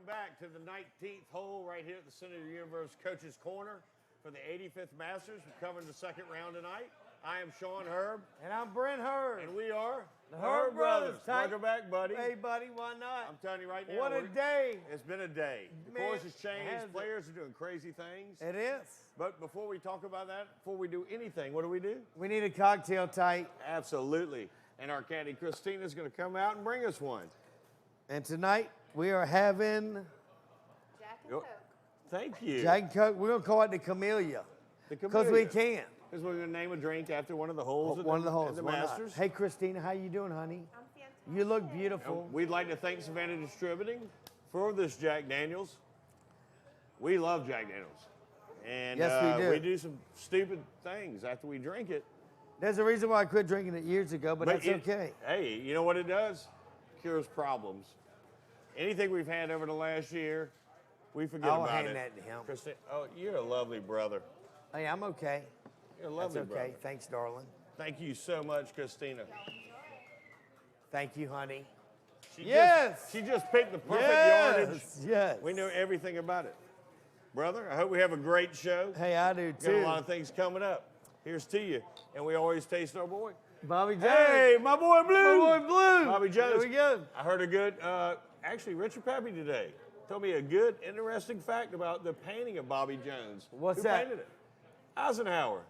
Welcome back to the 19th hole right here at the Center of the Universe Coach's Corner for the 85th Masters. We're covering the second round tonight. I am Sean Herb. And I'm Brent Herb. And we are the Herb Brothers. Welcome back, buddy. Hey, buddy, why not? I'm telling you right now. What a day. It's been a day. The course has changed. Players are doing crazy things. It is. But before we talk about that, before we do anything, what do? We need a cocktail tight. Absolutely. And our caddy, Christina, is going to come out and bring us one. And tonight, we are having Jack and Coke. Thank you. Jack and Coke. We're going to call it the Camellia. Because we can. Because we're going to name a drink after one of the holes One of the holes. the Masters. Hey, Christina, how you doing, honey? I'm fantastic. You look beautiful. We'd like to thank Savannah Distributing for this Jack Daniels. We love Jack Daniels. And yes, we do. We do some stupid things after we drink it. There's a reason why I quit drinking it years ago, but that's okay. Hey, you know what it does? Cures problems. Anything we've had over the last year, we forget about it. I'll hand that to him. Christine, oh, you're a lovely brother. Hey, I'm okay. You're a lovely That's okay. brother. Thanks, darling. Thank you so much, Christina. Thank you, honey. She She just picked the perfect yardage. Yes. We know everything about it. Brother, I hope we have a great show. Hey, I do too. Got a lot of things coming up. Here's to you. And we always taste our boy. Bobby Jones. Hey, my boy Blue. My boy Blue. Bobby Jones. There we go. I heard a good, actually, Richard Pepe today told me a good, interesting fact about the painting of Bobby Jones. What's Who that? painted it? Eisenhower.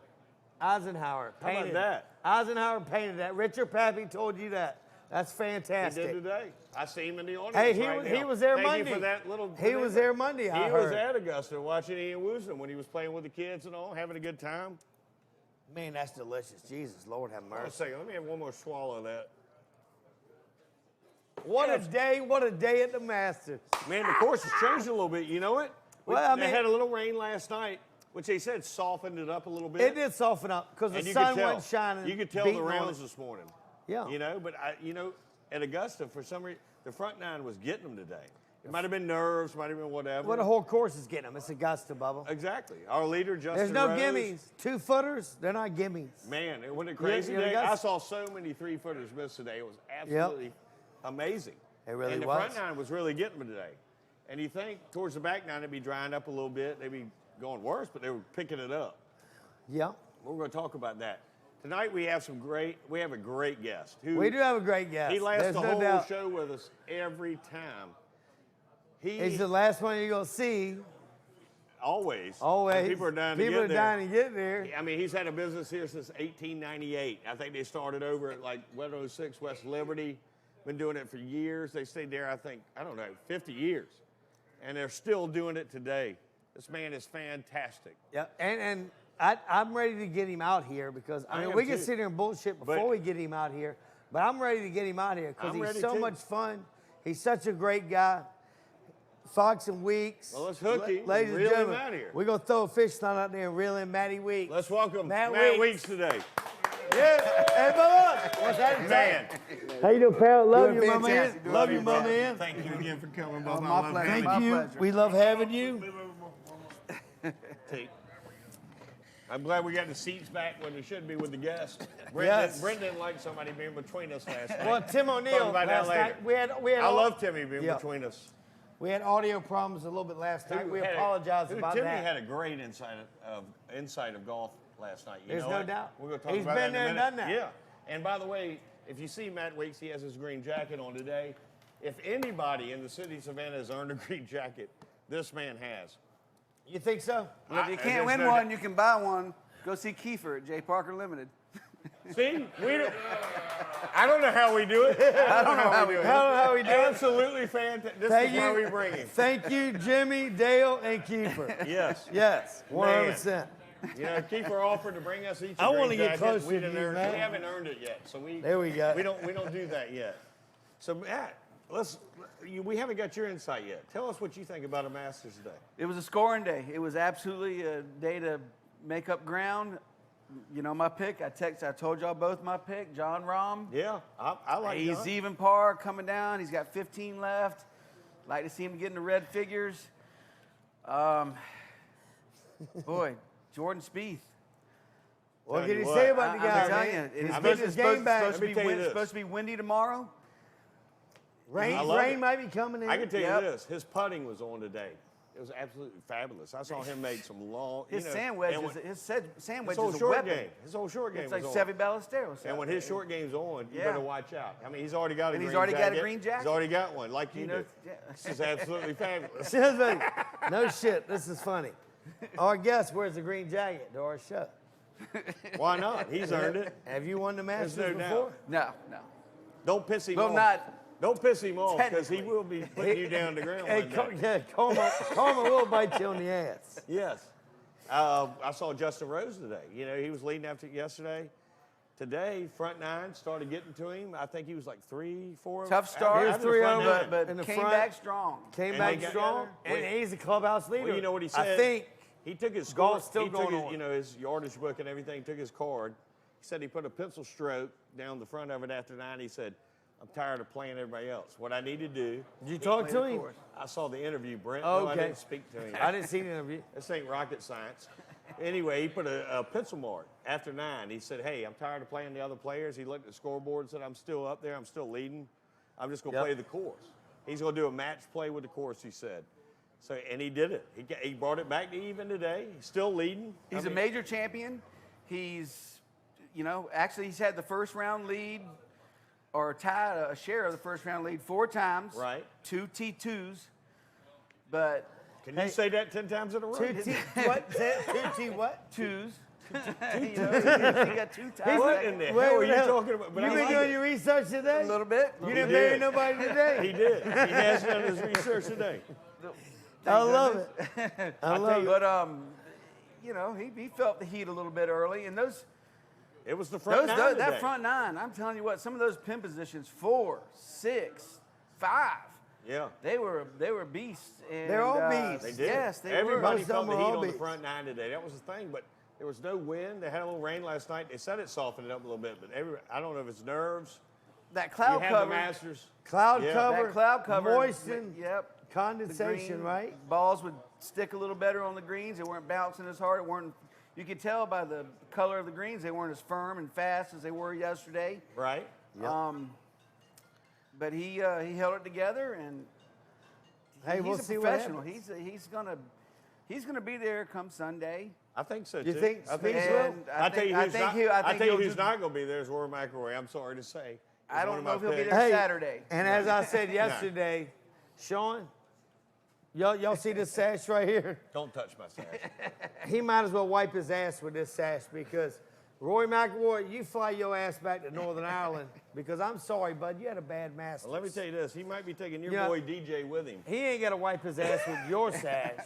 Eisenhower How about painted that? Eisenhower painted that. Richard Pappy told you that. That's fantastic. He did today. I see him in the audience. Hey, he was there Thank Monday. You for that little. He was there Monday. I He heard. was at Augusta watching Ian Woosnam when he was playing with the kids and all, having a good time. Man, that's delicious. Jesus, Lord have Hold on a mercy. second. Let me have one more swallow of that. What a day! What a day at the Masters. Man, the course has changed a little bit. You know it? They had a little rain last night, which they said softened it up a little bit. It did soften up because the sun wasn't shining. You could tell the rounds this morning. Yeah. You know, but at Augusta, for some reason, the front nine was getting them today. It might have been nerves, might have been whatever. Well, the whole course is getting them. It's Augusta, Bubba. Exactly. Our leader, Justin There's no Rose, gimmies. 2-footers, they're not gimmies. Man, it wasn't a crazy day. I saw so many 3-footers miss today. It was absolutely amazing. It really and the was. front nine was really getting them today. And you think towards the back nine, it'd be drying up a little bit. They'd be going worse, but they were picking it up. Yeah. We're going to talk about that. Tonight we have a great guest. We do have a great guest. He lasts There's the no whole doubt. show with us every time. He's the last one you're going to see. Always. Always. People are dying to People get are there. dying to get there. I mean, he's had a business here since 1898. I think they started over at like 106 West Liberty. Been doing it for years. They stayed there, I think, 50 years. And they're still doing it today. This man is fantastic. Yeah, and I'm ready to get him out here because, I mean, we can sit here and bullshit before we get him out here, but I'm ready to get him out here because he's so much fun. He's such a great guy. Fox and Weeks. Well, let's hook him. Ladies and Reel him gentlemen, out here. we're going to throw a fish line out there and reel in Matty Weeks. Let's welcome Matt Weeks today. Yeah. Hey, Bubba. What's that? Man. How you doing, pal? Love you, my man. fantastic. Love you, my man. Thank you again for coming, Bubba. my pleasure. Thank My you. pleasure. We love having you. I'm glad we got the seats back when we should be with the guests. Yes. Brent didn't like somebody being between us last night. Well, Tim Talk O'Neill about that last later. night. We had I love Timmy being between us. We had audio problems a little bit last night. We apologize about Timmy that. had a great insight of golf last night. There's no doubt. We're going to talk He's about been that in a there and minute. done that. Yeah. And by the way, if you see Matt Weeks, he has his green jacket on today. If anybody in the city of Savannah has earned a green jacket, this man has. You think so? Well, if you can't win one, you can buy one. Go see Kiefer at J. Parker Limited. See, I don't know how we do it. I don't know how we do it. I don't know how we do it. Absolutely fantastic. This is why we bring him. Thank you, Jimmy, Dale, and Kiefer. Yes. Yes, 100%. You know, Kiefer offered to bring us each a I green wanna get jacket. close We to didn't you, earn Matt. We haven't earned it yet, so There we go. We don't do that yet. So Matt, we haven't got your insight yet. Tell us what you think about a Masters today. It was a scoring day. It was absolutely a day to make up ground. You know my pick. I told y'all both my pick, John Rahm. Yeah, I like He's John. even par coming down. He's got 15 left. Like to see him get into red figures. Boy, Jordan Spieth. What can you what, say about the guy, I'm telling man? you, He's it's getting his game back. supposed to be windy tomorrow. Rain might be coming in. I can tell you this: his putting was on today. It was absolutely fabulous. I saw him make some long. His sandwich is whole a short weapon. game. His whole short game It's like was Seve on. Ballesteros. And when his short game's on, you better watch out. I mean, he's already got a green jacket. He's already got one, like you do. This is absolutely fabulous. No shit. This is funny. Our guest wears a green jacket to our show. Why not? He's earned it. Have you won the Masters There's no before? doubt. No. Don't piss him Well, off. Don't piss him off because he technically. will be putting you down the ground. Hey, one day. Karma will bite you on the ass. Yes. I saw Justin Rose today. You know, he was leading after yesterday. Today, front nine started getting to him. I think he was like 3-4. Tough start. He was 3-0, but in the came front. back strong. Came And back they got strong, together. and he's a clubhouse leader. Well, you know what he said? I think he took his golf's score, still going took his, on. You know, his yardage book and everything. Took his card. He said he put a pencil stroke down the front of it after 9. He said, "I'm tired of playing everybody else. What I need to do." Did you talk to him? I saw the interview, Brent. Oh, No, I okay. didn't speak to him. I didn't see the interview. This ain't rocket science. Anyway, he put a pencil mark after 9. He said, "Hey, I'm tired of playing the other players." He looked at the scoreboard and said, "I'm still up there. I'm still leading. I'm just going to play the course." He's going to do a match play with the course, he said. So, and he did it. He brought it back to even today. He's still leading. He's a major champion. He's, actually he's had the first round lead or tied a share of the first round lead 4 times. Right. 2 T2s. But Can you say that 10 times in a row? What? twos. He got 2 ties. What in the hell are you talking about? But You I been like doing it. your research today? A little bit. You didn't marry nobody today? He did. He has done his research today. I love it. I love it. But he felt the heat a little bit early, and It was the front nine today. that front 9. I'm telling you what, some of those pin positions 4, 6, 5. Yeah. They were beasts. And, They're all beasts. They did. Yes, they Everybody were. Most felt of the them heat are all on the beats. front 9 today. That was the thing, but there was no wind. They had a little rain last night. They said it softened it up a little bit, but I don't know if it's nerves. That You cloud had cover. the Masters. Cloud Yeah. cover, That cloud cover. moistened, Yep. the condensation, green right? Balls would stick a little better on the greens. They weren't bouncing as hard. You could tell by the color of the greens they weren't as firm and fast as they were yesterday. Right. But he held it together, and Hey, he's we'll a see what professional. happens. He's gonna be there come Sunday. I think so, You too. think I think Speeds so. will? And I tell you who's not. I tell you who's do- not going to be there is Rory McIlroy. I'm sorry to say. I He's don't one know of if my he'll be picks. there Saturday. And as I said yesterday, Sean, y'all see this sash right here? Don't touch my sash. He might as well wipe his ass with this sash because Roy McIlroy, you fly your ass back to Northern Ireland because I'm sorry, bud, you had a bad Masters. Well, let me tell you this. He might be taking your Yeah. boy DJ with him. He ain't got to wipe his ass with your sash,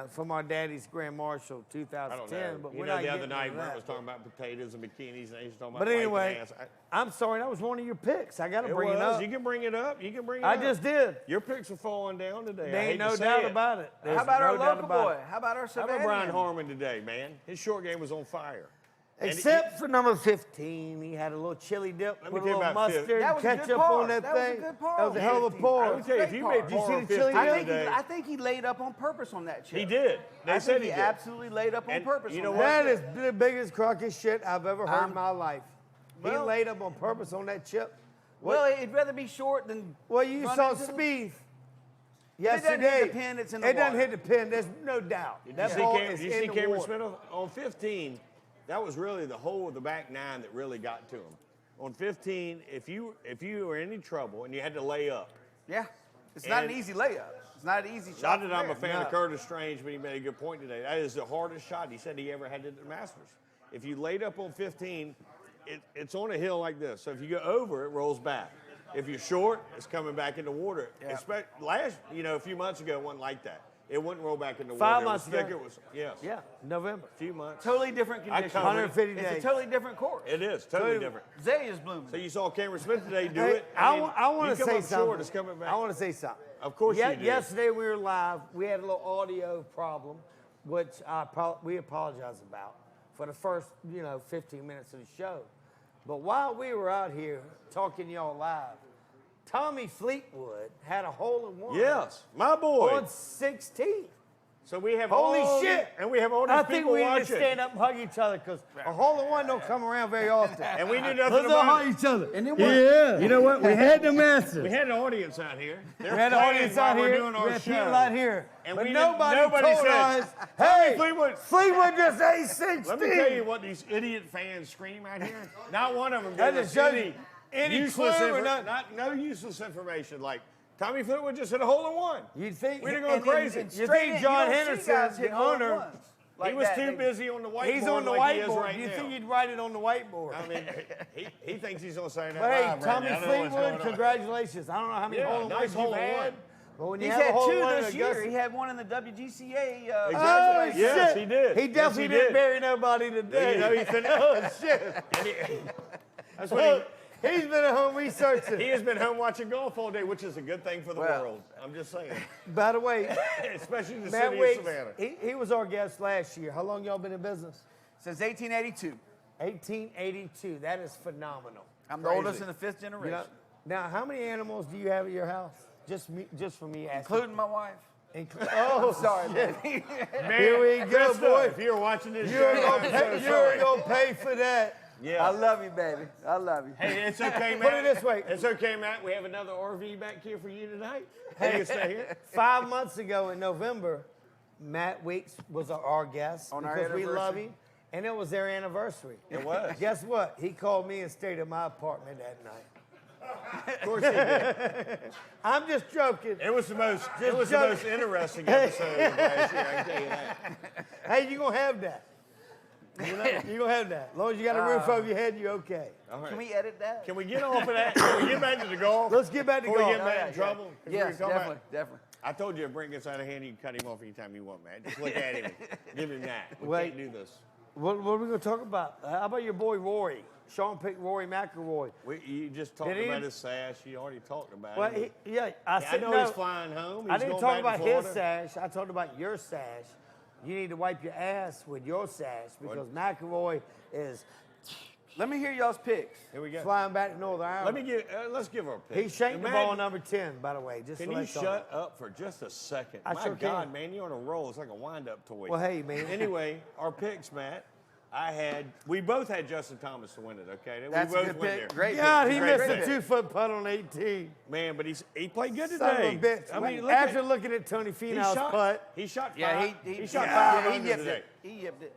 from our daddy's Grand Marshal I don't 2010. know. But You we're know, not the other getting night, into Brent that. was talking about potatoes and bikinis, and he was talking about But wiping anyway, ass. I'm sorry, that was one of your picks. I got to It bring it was. up. You can bring it up. You can bring it I up. just did. Your picks are falling down today. There I ain't hate no to say doubt it. about it. There's How about no our doubt local about boy? it. How about our How Savannah? about Brian Harmon today, man? His short game was on fire. And Except for number 15, he had a little chili dip Let me with a tell you little about mustard, That was a good ketchup par. on that That was a thing. good par. That was a hell of a 15. pour. I would tell you, if you Great made par. Did you see par the 15 chili dip? today, I think he laid up on purpose on that chip. he did. They I said think he he did. absolutely laid up on And purpose. you on know that. what? That is the biggest crock of shit I've ever heard in my life. He well- laid up on purpose on that chip. Well, it'd rather be short than. Well, you run saw into the- Spieth If it doesn't yesterday. hit the pin, it's in the It doesn't water. hit the pin. There's no doubt. That Did ball you is see in the Cameron water. Smith on 15? That was really the whole of the back 9 that really got to him. On 15, if you were in any trouble and you had to lay up, Yeah, it's not an And- easy layup. It's not an easy not shot. that from I'm a there. fan No. of Curtis Strange, but he made a good point today. That is the hardest shot he said he ever had at the Masters. If you laid up on 15, it's on a hill like this. So if you go over, it rolls back. If you're short, it's coming back in the water. Yeah. A few months ago, it wasn't like that. It wouldn't roll back in the 5 water. months It was thick. ago. It was, yes. Yeah, November. A few months. Totally different I conditions. covered it. 150 It's days. a totally different course. It is totally different. Zay is blooming. So you saw Cameron Smith today do Hey, it. I mean, want you to come say up something. short, it's coming back. I want to say something. Of course you do. Yesterday we were live. We had a little audio problem, which we apologize about for the first 15 minutes of the show. But while we were out here talking to y'all live, Tommy Fleetwood had a hole in one. Yes, my boy. On 16. So we have Holy all shit! and we have all these I think people we need watching. to stand up and hug each other because a hole-in-one don't come around very often. And we do nothing Let's all about hug it. each other. And then Yeah. You know what? We had the We masses. had an audience out here. They're We had an playing audience while out we're here. doing our We had show. people out here. And But we nobody nobody told said, us, hey, Fleetwood. Fleetwood just ate 16. Let me tell you what these idiot fans scream out here. Not one of them That gave just us shows you any useless clue or nothing. no useless information. Like Tommy Fleetwood just hit a hole-in-one. You'd think We're going crazy. You think John Henderson, the owner, He was too busy on the whiteboard. he's on the like he is whiteboard. right Do you now. think he'd write it on the whiteboard? I mean, he thinks he's going to say that But hey, live right Tommy now. I don't know what's Fleetwood, going on. congratulations. I don't know how many Yeah, hole-in-ones nice you've hole-in-one. had, but when you He's have a had two hole-in-one this at year. Augusta, He had one in the WGCA. Exactly. Oh, Yes, shit. he did. He Yes, definitely he didn't did. bury nobody today. You know, he finished. Oh, shit. That's what He's been at home he researching. has been home watching golf all day, which is a good thing for the Well. world. I'm just saying. By the way, Especially the Matt city Weeks, of Savannah. he was our guest last year. How long y'all been in business? Since 1882. 1882. That is phenomenal. I'm the oldest in the fifth You generation, know, now, how many animals do you have at your house? Just for me asking. including my wife. Oh, Sorry, shit. baby. Here we go, Krista, boy. If you're watching this You're show, gonna I'm pay, so you're sorry. gonna pay for that. Yeah. I love you, baby. I love you. Hey, it's okay, Matt. Put it this way. It's okay, Matt. We have another RV back here for you tonight. You can stay here. 5 months ago in November, Matt Weeks was our guest On our because we love anniversary. him, and it was their anniversary. It was. Guess what? He called me and stayed at my apartment that night. Of course he did. I'm just joking. It was the most. It Just was the joking. most interesting episode of last year. I can tell you that. Hey, you're gonna have that. You're gonna have that. As long as you got a roof over your head, you're okay. All right. Can we edit that? Can we get off of that? Can we get back to the golf? Let's get back to Before we golf. get Matt Yeah, in trouble. 'Cause we Yes, were talking definitely, about- definitely. I told you if Brent gets out of hand, you can cut him off anytime you want, man. Just look at him. Give him that. We Wait. can't do this. What are we gonna talk about? How about your boy Rory? Sean picked Rory McIlroy. You just talked Did he? about his sash. You already talked about Well, it. I I said know no. he's flying home. He's I didn't going talk back about to his Florida. sash. I talked about your sash. You need to wipe your ass with your sash because McIlroy is Let me hear y'all's picks. Here we go. flying back to Northern Ireland. Let's give our pick. He shanked the Imagine- ball number 10, by the way. Just Can to you let y'all shut know. up for just a second? I My sure God, can. man, you're on a roll. It's like a wind-up toy. Well, hey, man. Anyway, our picks, Matt. We both had Justin Thomas to win it, okay? That's we a both good went pick. there. Great God, pick. he Great missed pick. a 2-foot putt on 18. Man, but he played good today. Son of a bitch. I mean, look After at, looking at Tony he Finau's shot, putt, he shot Yeah, five. he shot yeah, 5 he under yipped today. it. He yipped it.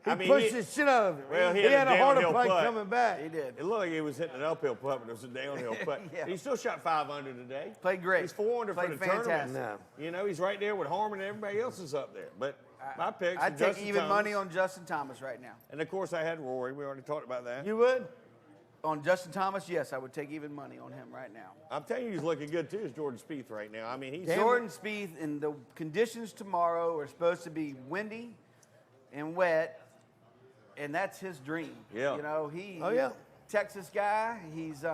he I mean, pushed he- the shit out of it. Well, he he had had a a harder downhill putt putt. coming back. He did. It looked like he was hitting an uphill putt, but it was a downhill putt. Yeah. He still shot 5 under today. Played great. He's 4 under for Played the tournament. fantastic. You know, he's right there with Harmon and everybody else is up there. But my picks I'd are take Justin even Thomas. money on Justin Thomas right now. And of course, I had Rory. We already talked about that. You would? On Justin Thomas, yes, I would take even money on him right now. I'm telling you, he's looking good too. Is Jordan Spieth right now? I mean, he's Jordan Spieth, and the conditions tomorrow are supposed to be windy and wet, and that's his dream. Yeah. You know, Oh, yeah. Texas guy. He's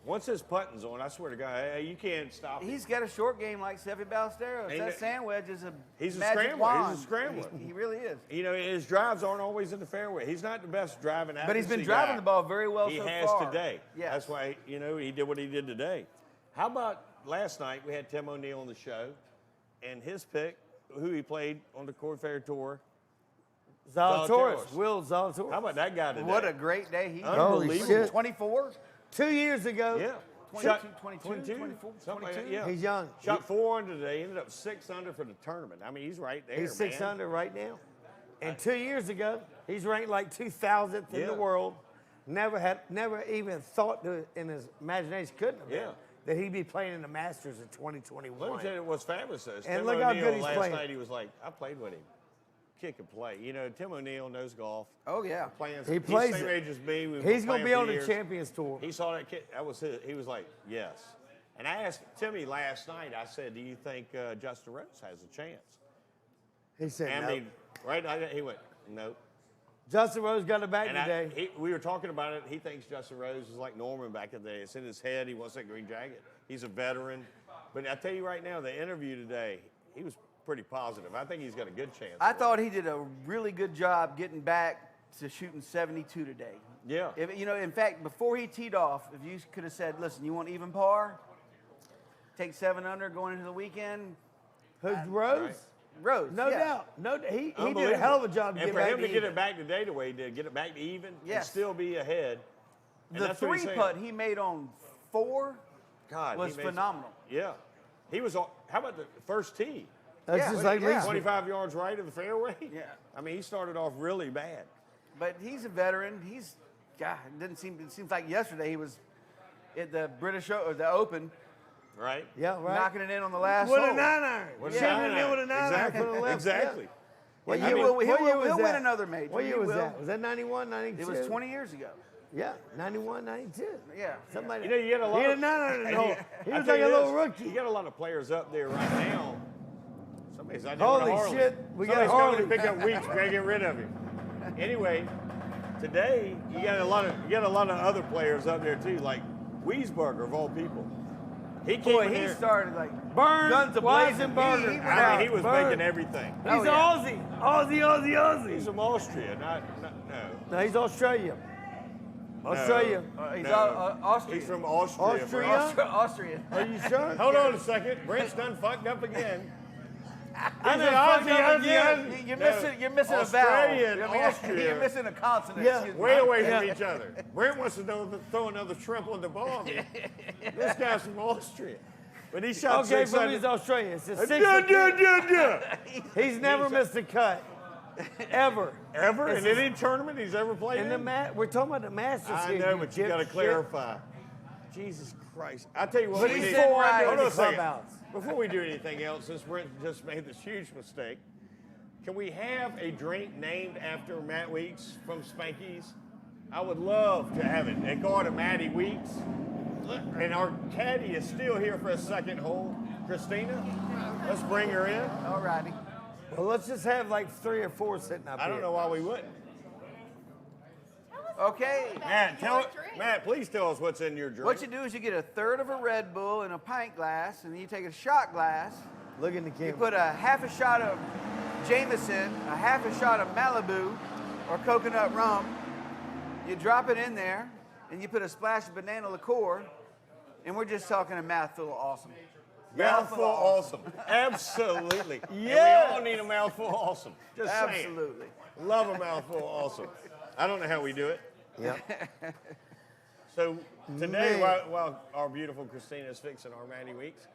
Once his putting's on, I swear to God, hey, you can't stop him. he's got a short game like Seve Ballesteros. Ain't That it- sand wedge is a He's a magic scrambler. wand. He's a scrambler. He really is. You know, his drives aren't always in the fairway. He's not the best driving accuracy But he's been driving guy. the ball very well He so has far. today. Yes. That's why, you know, he did what he did today. How about last night? We had Tim O'Neill on the show, and his pick, who he played on the Corn Fair Tour. Zalatoris. Will Zalatoris. How about that guy today? What a great day he had. Holy shit. 24? 2 years ago. Yeah. 22, Shot 22, 24, something like that, 22. yeah. He's young. Shot 4 under today. Ended up 6 under for the tournament. I mean, he's right there. He's 6 man. under right now. And 2 years ago, he's ranked like 2,000th in Yeah. the world. Never even thought in his imagination, couldn't have been, Yeah. that he'd be playing in the Masters in 2021. Let me tell you what's fabulous is And Tim look how O'Neill good he's last playing. night, he was like, I played with him. Kick and play. You know, Tim O'Neill knows golf. Oh, yeah. Playing, He he's plays the same it. age as me. We've He's been going to playing be for on the years. Champions Tour. He saw that kid. That was his. He was like, yes. And I asked Timmy last night, I said, do you think Justin Rose has a chance? He said And no. I mean, he went, nope. Justin Rose got it back And today. we were talking about it. He thinks Justin Rose is like Norman back in the day. It's in his head. He wants that green jacket. He's a veteran. But I tell you right now, the interview today, he was pretty positive. I think he's got a good chance. I for it. thought he did a really good job getting back to shooting 72 today. Yeah. If, you know, in fact, before he teed off, if you could have said, listen, you want even par? Take 7 under going into the weekend? Who's Rose? Right. Rose. No yeah. doubt. No, he did a Unbelievable. hell of a job to and get for back him to to get even. it back today the way he did, get it back to even, and Yes. still be ahead. And The that's what he's 3 saying. putt he made on 4 God, was he made phenomenal. Yeah. He was, how about the first tee? That's Yeah, just but- like yeah. Lee's. 25 yards right of the fairway? Yeah. I mean, he started off really bad. But he's a veteran. He's, God, it seems like yesterday he was at the the Open, Right? Yeah, right. knocking it in on the last With hole. a 9-iron. With Shooting a it in with a 9-iron Exactly. for the left. Exactly. What I year, mean, what year was he'll that? win another major. What year He was will. that? Was that 91, 92? It was 20 years ago. Yeah, 91, 92. Yeah. Somebody. You know, you get a lot He had of. a 9-iron. and No, you- he I was tell like you a little this, rookie. You got a lot of players up there right now. Somebody's out there Holy with a Harley. shit, we got Somebody's coming to Harley. pick up Weeks. We gotta get rid of him. Anyway, today you got a lot of other players up there too, like Wiesberger of all people. He came Boy, in he here. started like Burn, guns a-blazing. Weisenberger. He went I out. mean, he was Bird. making everything. He's Oh, yeah. Aussie. He's from Austria, not no. No, he's Australia. Australia. He's No. Austrian. He's from Austria. bro. Austria? Austrian. Are you sure? Hold on a second. Brent's done fucked up again. I He's know, an fucked Aussie, up Aussie, again. Aussie. You're No, missing a vowel. Australian, I mean, Austria. You're missing a consonant. Yeah. Excuse me. Way away from Yeah. each other. Brent wants to throw another shrimp on the ball. This guy's from Austria. But he shot Okay, but 600. he's Australian. It's a Yeah, 60. yeah. He's never missed a cut. Ever. Ever? In any tournament he's ever played And in? we're talking about the Masters I here. know, but you got to dipshit. clarify. Jesus Christ. I'll tell you what But we he's need. sitting right Hold in on the a second. clubhouse. Before we do anything else, since Brent just made this huge mistake, can we have a drink named after Matt Weeks from Spanky's? I would love to have it. They call it Matty Weeks. And our caddy is still here for a second hole. Christina, let's bring her in. All righty. Well, let's just have like 3 or 4 sitting up I here. don't know why we wouldn't. Okay. Matt, please tell us what's in your drink. What you do is you get a third of a Red Bull in a pint glass, and then you take a shot glass. Look in the camera. You put a half a shot of Jameson, a half a shot of Malibu or coconut rum. You drop it in there, and you put a splash of banana liqueur, and we're just talking a mouthful of awesome. Mouthful awesome. Absolutely. Yeah. And we all need a mouthful awesome. Just saying. Absolutely. Love a mouthful awesome. I don't know how we do it. Yep. So today, Man. while our beautiful Christina is fixing our Matty Weeks,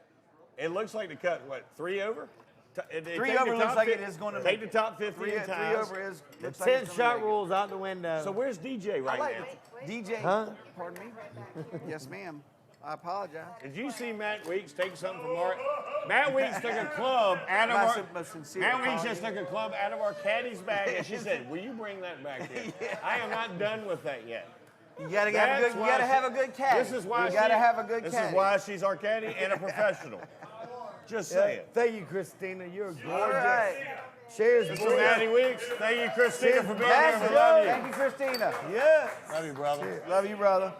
it looks like the cut, what, 3 over? Three over looks like it is going to take make the top 50 Three in ties. over is. The looks like it's 10 gonna shot make it. rule's out the window. So where's DJ right Like now? DJ. Huh? Pardon me? Yes, ma'am. I apologize. Did you see Matt Weeks take something from our? Matt Weeks took a club out of My our. sincere Matt Weeks apology. just took a club out of our caddy's bag, and she said, "Will you bring that back here? I am not done with that yet." You gotta have a That's good. You why gotta she- have a good caddy. This is why you gotta have a good This caddy. is why she's our caddy and a professional. Just saying. Thank you, Christina. You're gorgeous. All right. Cheers, This boys. is Matty Weeks. Thank you, Christina, for being here. Let's We go. love you. Thank you, Christina. Yes. Love you, brother. Love you, brother.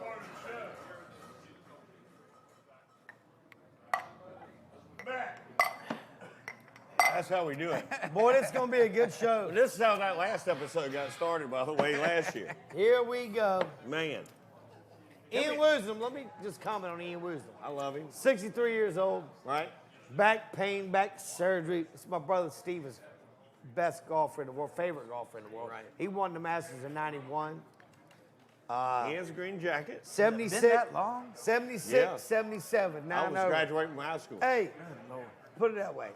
That's how we do it. Boy, this is going to be a good show. This is how that last episode got started, by the way, last year. Here we go. Man, Ian Wisdom. Let me just comment on Ian Wisdom. I love him. 63 years old. Right? Back pain, back surgery. It's my brother Steve's best golfer in the world, favorite golfer in the world. Right. He won the Masters in 91. He has a green jacket. 76. Been that long? 76, Yeah. 77. I 9 was over. graduating from high school. Hey, put it that way.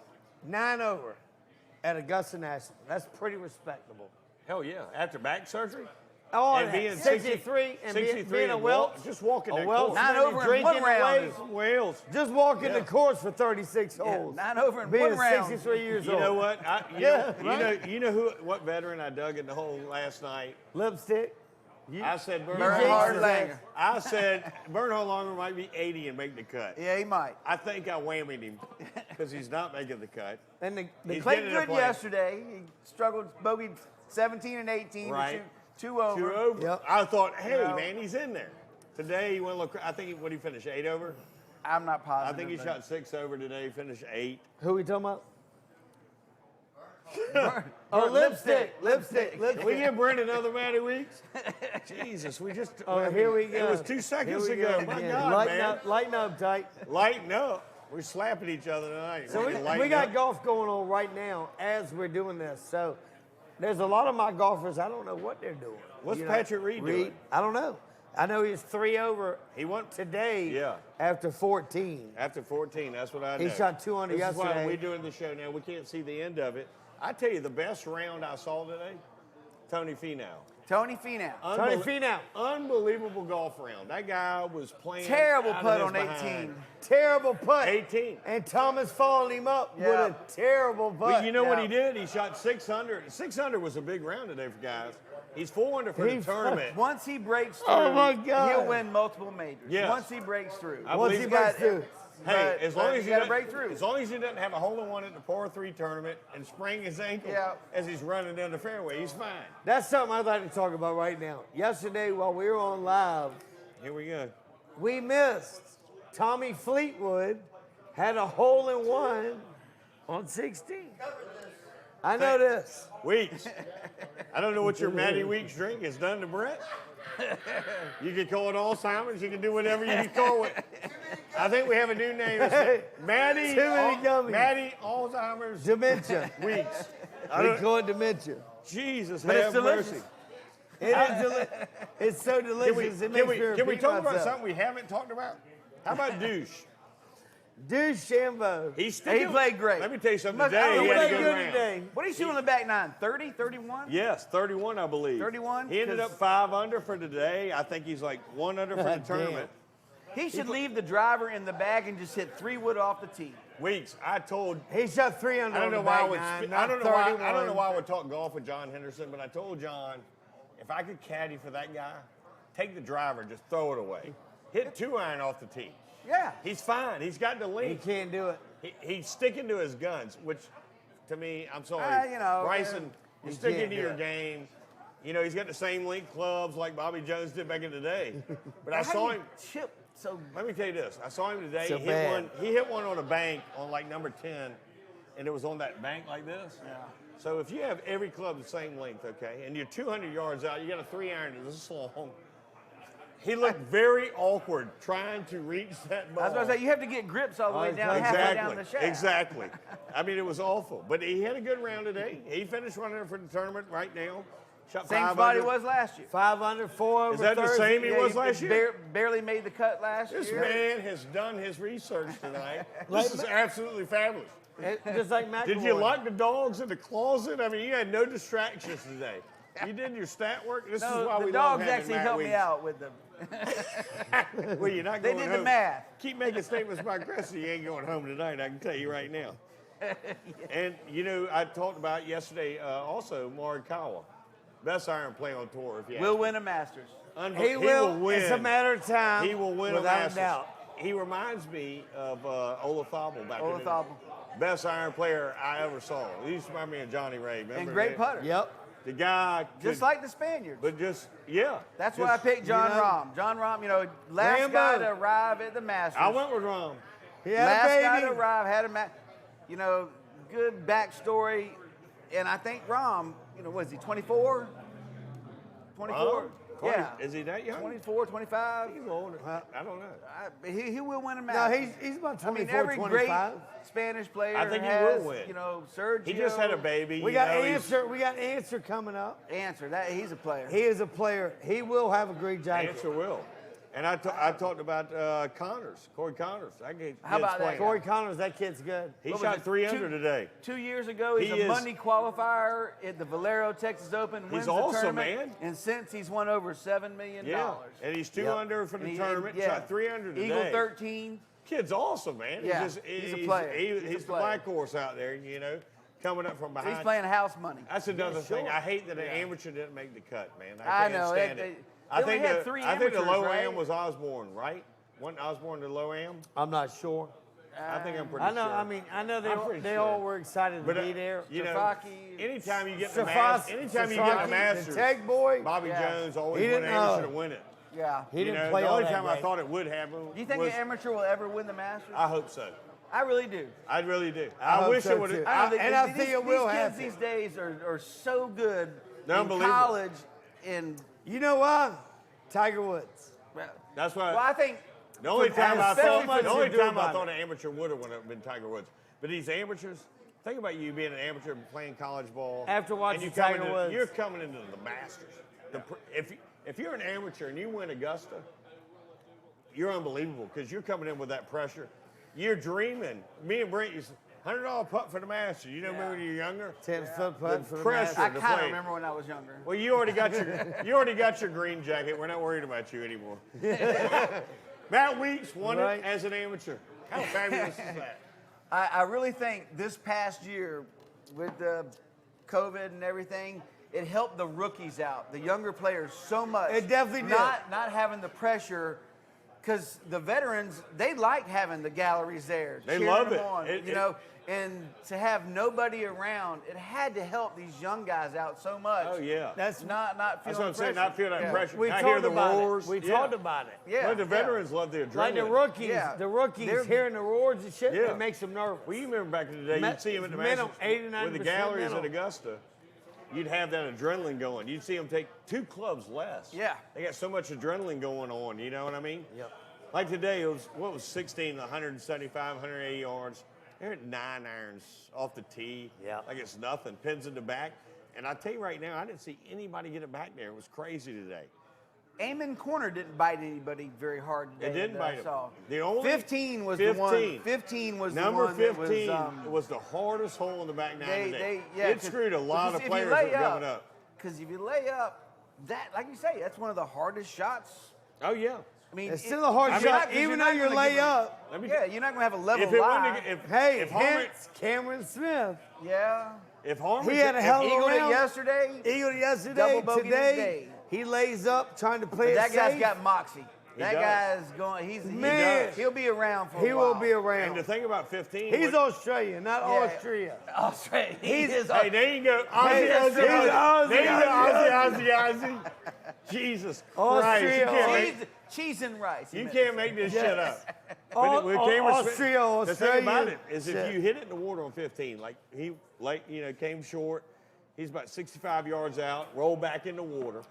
9 over at Augusta National. That's pretty respectable. Hell yeah. After back surgery? Oh, And and being 63 and 63 being a and Welch. just walking that Welch course. 9 man, over in drinking one round away. is- Wales. Just walking Yeah. the course for 36 holes. 9 over in Being one round. 63 years You old. know what? Yeah, right? You know what veteran I dug in the hole last night? Lipstick. I said Bernhard jinxed Langer. I said Bernhard Langer might be 80 and make the cut. Yeah, he might. I think I whammied him because he's not making the cut. And the He's Played getting in a good plane. yesterday. He struggled, bogeyed 17 and 18. to Right. shoot 2 over. 2 over. Yep. I thought, hey, You know. man, he's in there. Today he went a little. I think what he finished 8 over. I'm not I positive. think he but- shot 6 over today. Finished 8. Who we talking about? Burn Lipstick. We give Brent another Matty Weeks. Jesus, we just. Oh, here we go. It was 2 seconds Here we ago. go My again. God, lighten man. up, lighten up, tight. Lighten up. We're slapping each other tonight. So we got golf going on right now as we're doing this. So there's a lot of my golfers, I don't know what they're doing. What's Patrick Reed doing? I don't know. I know he's 3 over He won today after 14. After 14, that's what I know. He shot 200 This is why yesterday. we're doing the show now. We can't see the end of it. I tell you, the best round I saw today, Tony Finau. Tony Finau. Tony Finau. Unbelievable golf round. That guy was playing. Terrible out putt of on his 18. behind. Terrible putt. 18. And Thomas followed him up with Yeah. a terrible putt. But you know what he did? He shot 600. 600 was a big round today for guys. He's 4 under for the tournament. Once he breaks through, Oh, my God. he'll win multiple majors. Yes. Once he breaks through. I Once believe he breaks through. Hey, as long as he he got to doesn't- break through. As long as he doesn't have a hole-in-one at the par 3 tournament and sprain his ankle as he's running down the fairway, he's fine. That's something I'd like to talk about right now. Yesterday, while we were on live, Here we go. we missed. Tommy Fleetwood had a hole-in-one on 16. I know this. Weeks. I don't know what your Matty Weeks drink has done to Brett. You can call it Alzheimer's. You can do whatever you can call it. I think we have a new name. It's Matty. Too many gummies. Matty Alzheimer's Dementia. Weeks. We call it dementia. Jesus, But it's have delicious. mercy. It is it's so delicious. It makes me Can we repeat talk about myself. something we haven't talked about? How about Douche? DeChambeau. He played great. Let me tell you something. Must- Today, he he had a played good good round. today. What did he shoot on the back nine? 30, 31? Yes, 31, I believe. 31? He ended up 5 under for today. I think he's like 1 under for the God tournament. He should leave the driver in the bag and just hit 3 wood off the tee. Weeks, I told. He shot 300 I don't on know the why I back would. nine, I not don't know why. I 31. don't know why I would talk golf with John Henderson, but I told John, if I could caddy for that guy, take the driver, just throw it away, hit 2 iron off the tee. Yeah. He's fine. He's got the He length. can't do it. He's sticking to his guns, which, to me, I'm sorry, You know, Bryson, you're he sticking can't to do your it. game. You know, he's got the same length clubs like Bobby Jones did back in the day. But I How saw do him. you chip so. Let me tell you this. I saw him today. So He bad. hit one on a bank on like number 10, and it was on that bank like this. Yeah. So if you have every club the same length, okay, and you're 200 yards out, you got a 3 iron this long. He looked very awkward trying to reach that ball. I was going to say, you have to get grips all the way down, halfway down the shaft. Exactly. I mean, it was awful. But he had a good round today. He finished running for the tournament right now. Shot Same 5 spot he under. was last year. 5 under, 4 over Is that the Thursday. same he was last year? Barely made the cut last This year. man has done his research tonight. This is absolutely fabulous. Just like McElroy. Did you lock the dogs in the closet? I mean, you had no distractions today. You did your stat work. This is why No, we the love dogs having actually Matt helped me Weeks. out with them. Well, you're not They going did home. the math. Keep making statements about Cressy. You ain't going home tonight. I can tell you right now. And you know, I talked about yesterday also Morikawa, best iron player on tour. If you We'll ask win a Masters. me. He will. win. It's a matter of time. He will win a without Masters. a doubt. He reminds me of Olafable back in the Olafable. best iron player I ever saw. He used to remind me of Johnny Ray. Remember And great that? putter. Yep. The guy, Just could- like the Spaniards. but just yeah. That's just, why I picked John you know- Rahm. John Rahm, you know, last Rambo. guy to arrive at the Masters. I went with Rom. Yeah, last guy to baby. arrive had a you know, good backstory. And I think Rahm, you know, what is he, 24? 24? Rom? Yeah. Is he that young? 24, 25? He's older. I don't know. He will win a No, Masters. he's about I mean, 24, every 25. great Spanish player I think he has, will win. you know, Sergio. He just had a baby. We you got know, he's- Answer. We got Answer coming up. Answer that he's a player. He is a player. He will have a great jacket. Answer will. And I talked about Connors, Corey Connors. How about that? Corey Connors, that kid's good. He What was shot it, 300 two- today. 2 years ago, he's He a is- Monday qualifier at the Valero Texas Open. Wins the awesome, tournament, man. And since he's won over $7 million. Yeah. And he's 2 Yep. under for the And he- tournament. yeah. Shot 300 today. Eagle 13. Kid's awesome, man. Yeah, He's he's a player. He's He's a the player. black horse out there, you know, coming up from behind. He's playing house money. That's another thing. sure. I hate that an amateur didn't make the cut, man. I can't know, stand they- it. they I only think had the, 3 I think the amateurs, low right? am was Osborne, right? Wasn't Osborne the low am? I'm not sure. I think I'm pretty I know. sure. I mean, I know I'm pretty they sure. all were excited to But be there. you know, Trafaki, anytime you get the Safas- anytime you get Safaki, the Masters, the tech boy. Bobby Yeah. Jones always He went didn't amateur know. to win it. Yeah. He You didn't know, play the all only that time I great. thought it would happen. Do you think was, an amateur will ever win the Masters? I hope so. I really do. I really do. I I hope wish so, it would too. have. I don't think and I these, think it these will kids happen. these days are so good They're in unbelievable. college and You know why? Tiger Woods. That's why. well, I think The only time I so thought, much the only to do time I about thought it. an amateur would have been Tiger Woods. But these amateurs, think about you being an amateur playing college ball. After watching and Tiger Woods. You're coming into the Masters. If you're an amateur and you win Augusta, you're unbelievable because you're coming in with that pressure. You're dreaming. Me and Brent used $100 putt for the Masters. You know, when you were younger, 10-foot putt for the pressure. Masters. I to kind of play. remember when I was younger. Well, you already got your green jacket. We're not worried about you anymore. Matt Weeks won it as an amateur. How fabulous is that? I really think this past year, with the COVID and everything, it helped the rookies out, the younger players, so much. It definitely did. Not having the pressure, because the veterans, they like having the galleries there. They cheering love them it. on, you know, and to have nobody around, it had to help these young guys out so much. Oh yeah. That's Not feeling That's what I'm saying. pressure. Not feeling that pressure. we Not talked hear the about roars. it. We talked about it. Yeah. But the veterans love the adrenaline. Like the rookies, Yeah. they're hearing the roars and shit. Yeah. It makes them nervous. Well, you remember back in the day, you'd see them at the Minimum, Masters 89% with the galleries at minimum. Augusta. You'd have that adrenaline going. You'd see them take 2 clubs less. Yeah. They got so much adrenaline going on. You know what I mean? Yep. Like today, it was 16, 175, 180 yards. They're at 9 irons off the tee. Yeah. Like it's nothing. Pins in the back. And I tell you right now, I didn't see anybody get it back there. It was crazy today. Amen Corner didn't bite anybody very hard today. It didn't that I bite them. saw. The only 15 was the one. 15 was Number the one 15 that was the hardest hole in the back nine today. yeah, It screwed a lot of players that were coming up. Because if you lay up, that, like you say, that's one of the hardest shots. Oh yeah. I mean, It's still a hard shot, even though you lay up. Yeah, you're not going to have a level If it lie. wouldn't, Hey, if Harmon, hence Cameron Smith. Yeah. if Harmon, He had a hell of a Eagled it round. yesterday. Eagled yesterday. Double bogey Today, today. he lays up trying to play But it that guy's safe. got moxie. He That does. guy's going. Man. He'll be around for a He while. will be and around. the thing about 15, He's what- Australian, not Yeah. Austria. Australia. He is. Hey, there you go. Ozzy, Hey, Ozzy, he's Ozzy. There you go. Ozzy, Ozzy. Jesus Christ. Austria. You can't make, cheese and rice. you can't make this shit up. With Au- Cameron Austria, Smith, the thing about Australia. it is if Shit. you hit it in the water on 15, like he came short, he's about 65 yards out, roll back in the water.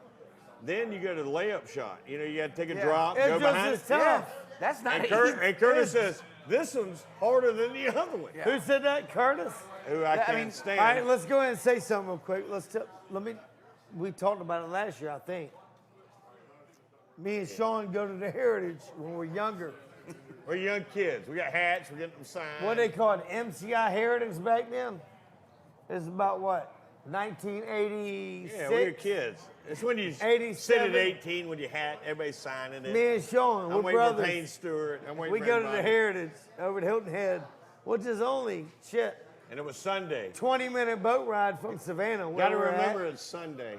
Then you go to the layup shot. You know, you got to take a drop, It's go just behind as it. tough. Yeah, that's not And, easy. Curtis says, this one's harder than the other one. Who said that? Curtis? Who I can't mean, stand. All right, let's go ahead and say something real quick. We talked about it last year, I think. Me and Sean go to the Heritage when we're younger. We're young kids. We got hats. We're getting them signed. What they called MCI Heritage back then? It's about what? 1986? Yeah, we were kids. It's when you sit 87. at 18 with your hat, everybody's signing it. Me and Sean, I'm we're waiting brothers. for Payne Stewart. I'm waiting We for go to the everybody. Heritage over at Hilton Head, which is only, shit, And it was Sunday. 20-minute boat ride from Savannah. Where Got to we're at. remember it's Sunday,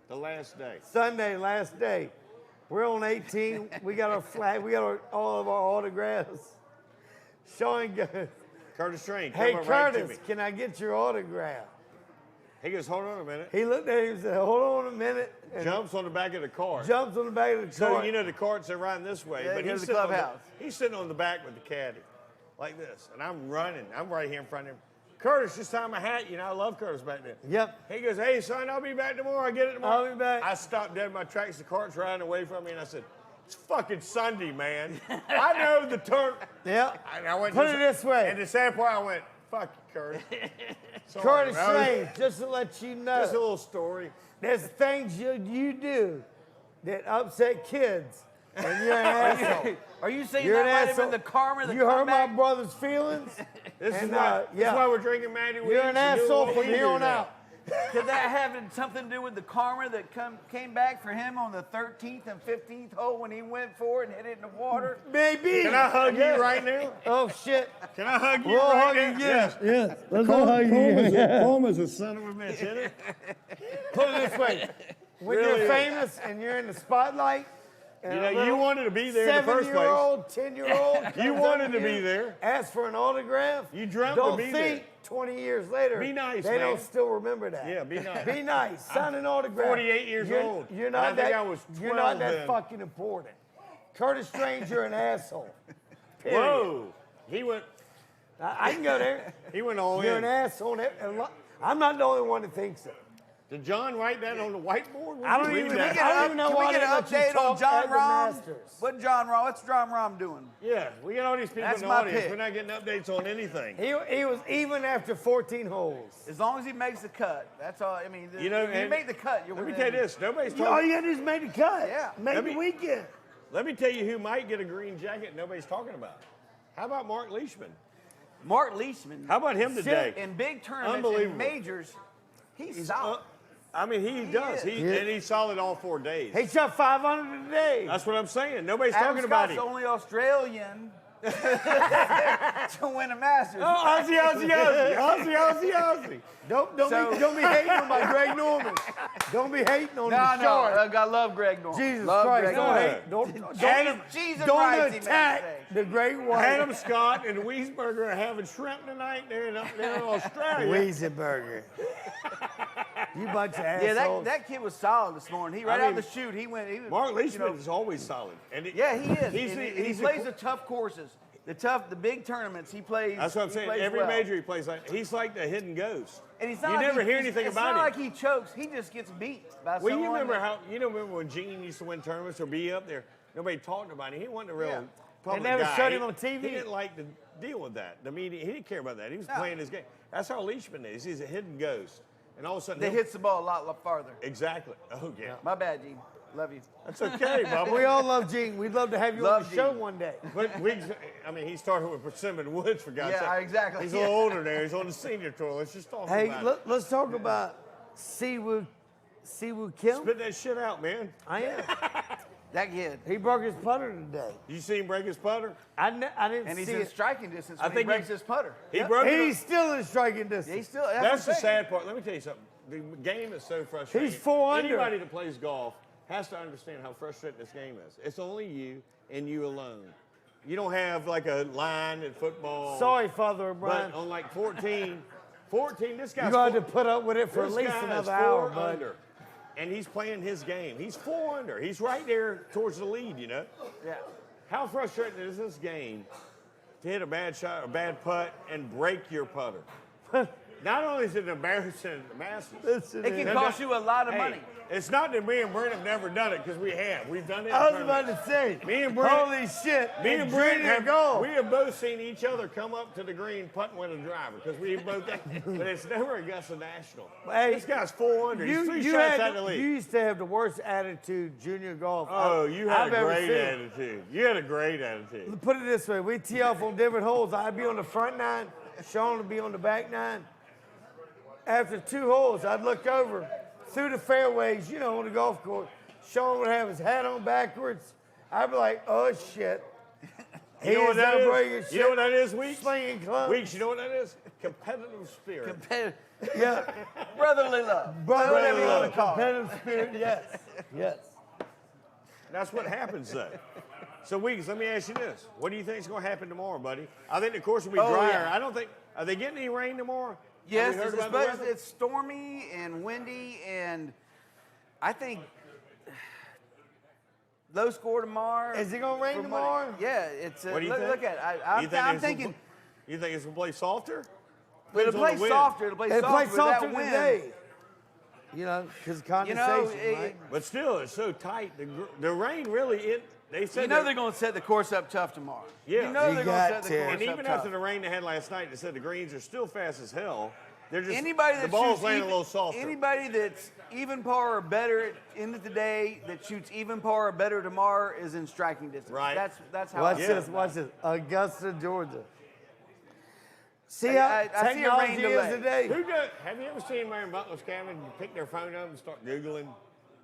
the last day. Sunday, last day. We're on 18. We got our flag. We got all of our autographs. Sean goes, Curtis Train, come hey, up right to Curtis, me. can I get your autograph? He goes, hold on a minute. He looked at him and said, hold on a minute. And Jumps on the back of the cart. jumps on the back of the So, cart. you know, the carts are riding this way. Yeah, but go to he's the sitting, on clubhouse. he's sitting on the back with the caddy, like this. And I'm running. I'm right here in front of him. Curtis, just tie my hat. You know, I love Curtis back then. Yep. He goes, hey, son, I'll be back tomorrow. I'll get it tomorrow. I'll be back. I stopped dead in my tracks. The cart's riding away from me. And I said, it's fucking Sunday, man. I know the turn. Yep. And I went Put to it this way. And the sad part, I went, fuck you, Curtis. Sorry, Curtis bro. Strange, just to let you know, Just a little story. there's things you do that upset kids, and you're an asshole. Are you saying You're that an might have asshole. been the karma that You hurt my back? brother's feelings. This is And, why, this yeah. is why we're drinking Matty Weeks. You're an and doing asshole what from we here do on now. out. Could that have something to do with the karma that came back for him on the 13th and 15th hole when he went for it and hit it in the water? Maybe. Can I hug you right now? Oh shit. Can I hug you We'll right hug now? you. Yes. Let's go hug Coma's a son of a bitch, isn't it? Put it this way: when Really you're is. famous and you're in the spotlight, and You a know, you little wanted to be there in the first place. 7-year-old, 10-year-old, You comes wanted up to you, be there. ask for an autograph. You dreamt to Don't be think 20 years later. Be nice, They don't man. still remember that. Yeah, be nice. Be nice. Sign an autograph. 48 years You're- old. You're And not I think that. I was You're not 12 that then. fucking important. Curtis Strange, you're an asshole. Period. Whoa. He went I can go there. all You're in. an asshole. I'm not the only one that thinks it. Did John write that on the whiteboard? I don't even know Can why we get they an let you update on talk John at the Rahm? Masters. What's John Rahm doing? Yeah, we got all these people That's in the my audience. pick. We're not getting updates on anything. He was even after 14 holes. As long as he makes the cut, that's all. I mean, You know, if you and make the cut, you're Let me within. tell you this. Nobody's All talking. you had to do is make the cut. Yeah. Make Let the me- weekend. Let me tell you who might get a green jacket nobody's talking about. How about Mark Leishman? Mark Leishman. How about him today? In big tournaments Unbelievable. and majors, he's solid. I mean, he does. is. And he's solid all 4 days. He shot 500 today. That's what I'm saying. Nobody's Adam talking about Scott's him. the only Australian to win a Masters. Oh, Aussie. Don't be hating on my Greg Norman. Don't be hating on No, the short. I love Greg Norman. Jesus love Christ. Greg Don't Norman. hate. Don't Adam- Jesus don't Christ, he made attack mistakes. the great white. Adam Scott and Wiesberger are having shrimp tonight. They're in Australia. Wiesenberger. You bunch of Yeah, assholes. that kid was solid this morning. He right out of the chute. He went. He was, Mark you Leishman know, is always solid. And yeah, he is. He's And the- he he's the plays qu- the tough courses, the big tournaments. He plays. That's what I'm he saying. plays Every well. major he plays like he's like the hidden ghost. And he's not you like never he- hear it's- anything it's about not him. like he chokes. He just gets beat by Well, someone. you remember when Gene used to win tournaments or be up there? Nobody talked about him. He wasn't a real Yeah. public They never guy. showed him on TV. He didn't like to deal with that. The media, he didn't care about that. He was No. playing his game. That's how Leishman is. He's a hidden ghost. And all of a sudden, They hits the ball a lot farther. Exactly. Oh, yeah. My bad, Gene. Love you. That's okay, Bubba. We all love Gene. We'd love to have you on Love the show Gene. one day. But he started with Persimmon Woods, for God's sake. Yeah, exactly. He's a little older there. He's on the senior tour. Let's just talk Hey, about it. let's talk about Siwoo Kim. Spit that shit out, man. I am. That kid. He broke his putter today. You see him break his putter? I didn't And he's see in it. striking distance I when he think he- breaks his putter. He broke it. He's still in striking distance. Yeah, he's still. That's what the I'm saying. sad part. Let me tell you something. The game is so frustrating. He's 4 under. Anybody that plays golf has to understand how frustrating this game is. It's only you and you alone. You don't have like a line in football. Sorry, Father O'Brien. But on like 14, this guy's You're going to four- put up with it for at this least guy is another 4 hour, bud. under. And he's playing his game. He's 4 under. He's right there towards the lead, you know? Yeah. How frustrating is this game to hit a bad shot, a bad putt, and break your putter? Not only is it embarrassing at the Masters, It can cost you a lot of hey, money. It's not that me and Brent have never done it, because we have. We've done it. in I was about tournaments. to say, Me and Brent- holy shit. Me and Brent golf. we have both seen each other come up to the green putting with a driver, because we both. But it's never Augusta National. Hey, This guy's 4 under. He's You, 3 you, shots out had, of the lead. you used to have the worst attitude junior golf Oh, you had I've a ever great seen. attitude. You had a great attitude. Put it this way, we tee off on different holes. I'd be on the front 9, Sean would be on the back 9. After 2 holes, I'd look over through the fairways, you know, on the golf course. Sean would have his hat on backwards. I'd be like, oh shit. You know what that is? Shit. You know what that is, Weeks? Slinging clubs. Weeks, you know what that is? Competitive spirit. Yeah. Brotherly love. Brotherly Whatever you love, want to call it. competitive spirit, yes. Yes. That's what happens, though. So, Weeks, let me ask you this. What do you think is going to happen tomorrow, buddy? I think the course will be Oh, drier. yeah. I don't think, are they getting any rain tomorrow? Yes, Have we heard about the weather? it's stormy and windy, and I think low score tomorrow. Is it gonna rain from what- tomorrow? Yeah, it's. What do you look, think? look at it. I'm thinking. You think it's going to play softer? It'll Depends on play the wind. softer. It'll play They softer. play with softer that wind. today. You know, because condensation, right? But still, it's so tight. The rain really, they said You know that- they're going to set the course up tough tomorrow. Yeah. You know You they're going got to set the to. course And up even tough. after the rain they had last night, they said the greens are still fast as hell. They're just Anybody the that ball's shoots landing even, a little softer. Anybody that's even par or better at the end of the day that shoots even par or better tomorrow is in striking distance. Right. That's how. Watch I Yeah. this, watch this. Augusta, Georgia. See I how see a rain technology delay. is today? Who does? Have you ever seen Mary Butler's cabin? You pick their phone up and start Googling.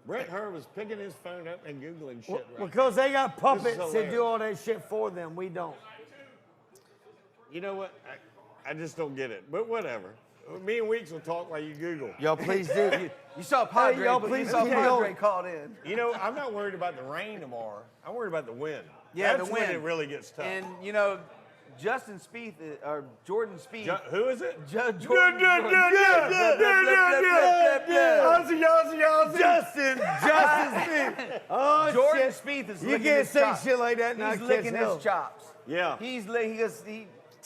Brent Herb was picking his phone up and Googling shit right now. Because they got puppets that hilarious. do all that shit for them. We don't. You know what? I just don't get it. But whatever. Me and Weeks will talk while you Google. Y'all please do. You saw Padre. y'all you please saw keep Padre going. called in. You know, I'm not worried about the rain tomorrow. I'm worried about the wind. Yeah, That's the when wind. it really gets tough. And you know, Justin Spieth or Jordan Spieth. Who is it? Jordan. Justin Smith. Oh, Jordan shit. Spieth is You licking can't his say chops. shit like that and He's not licking catch his hell. chops. Yeah.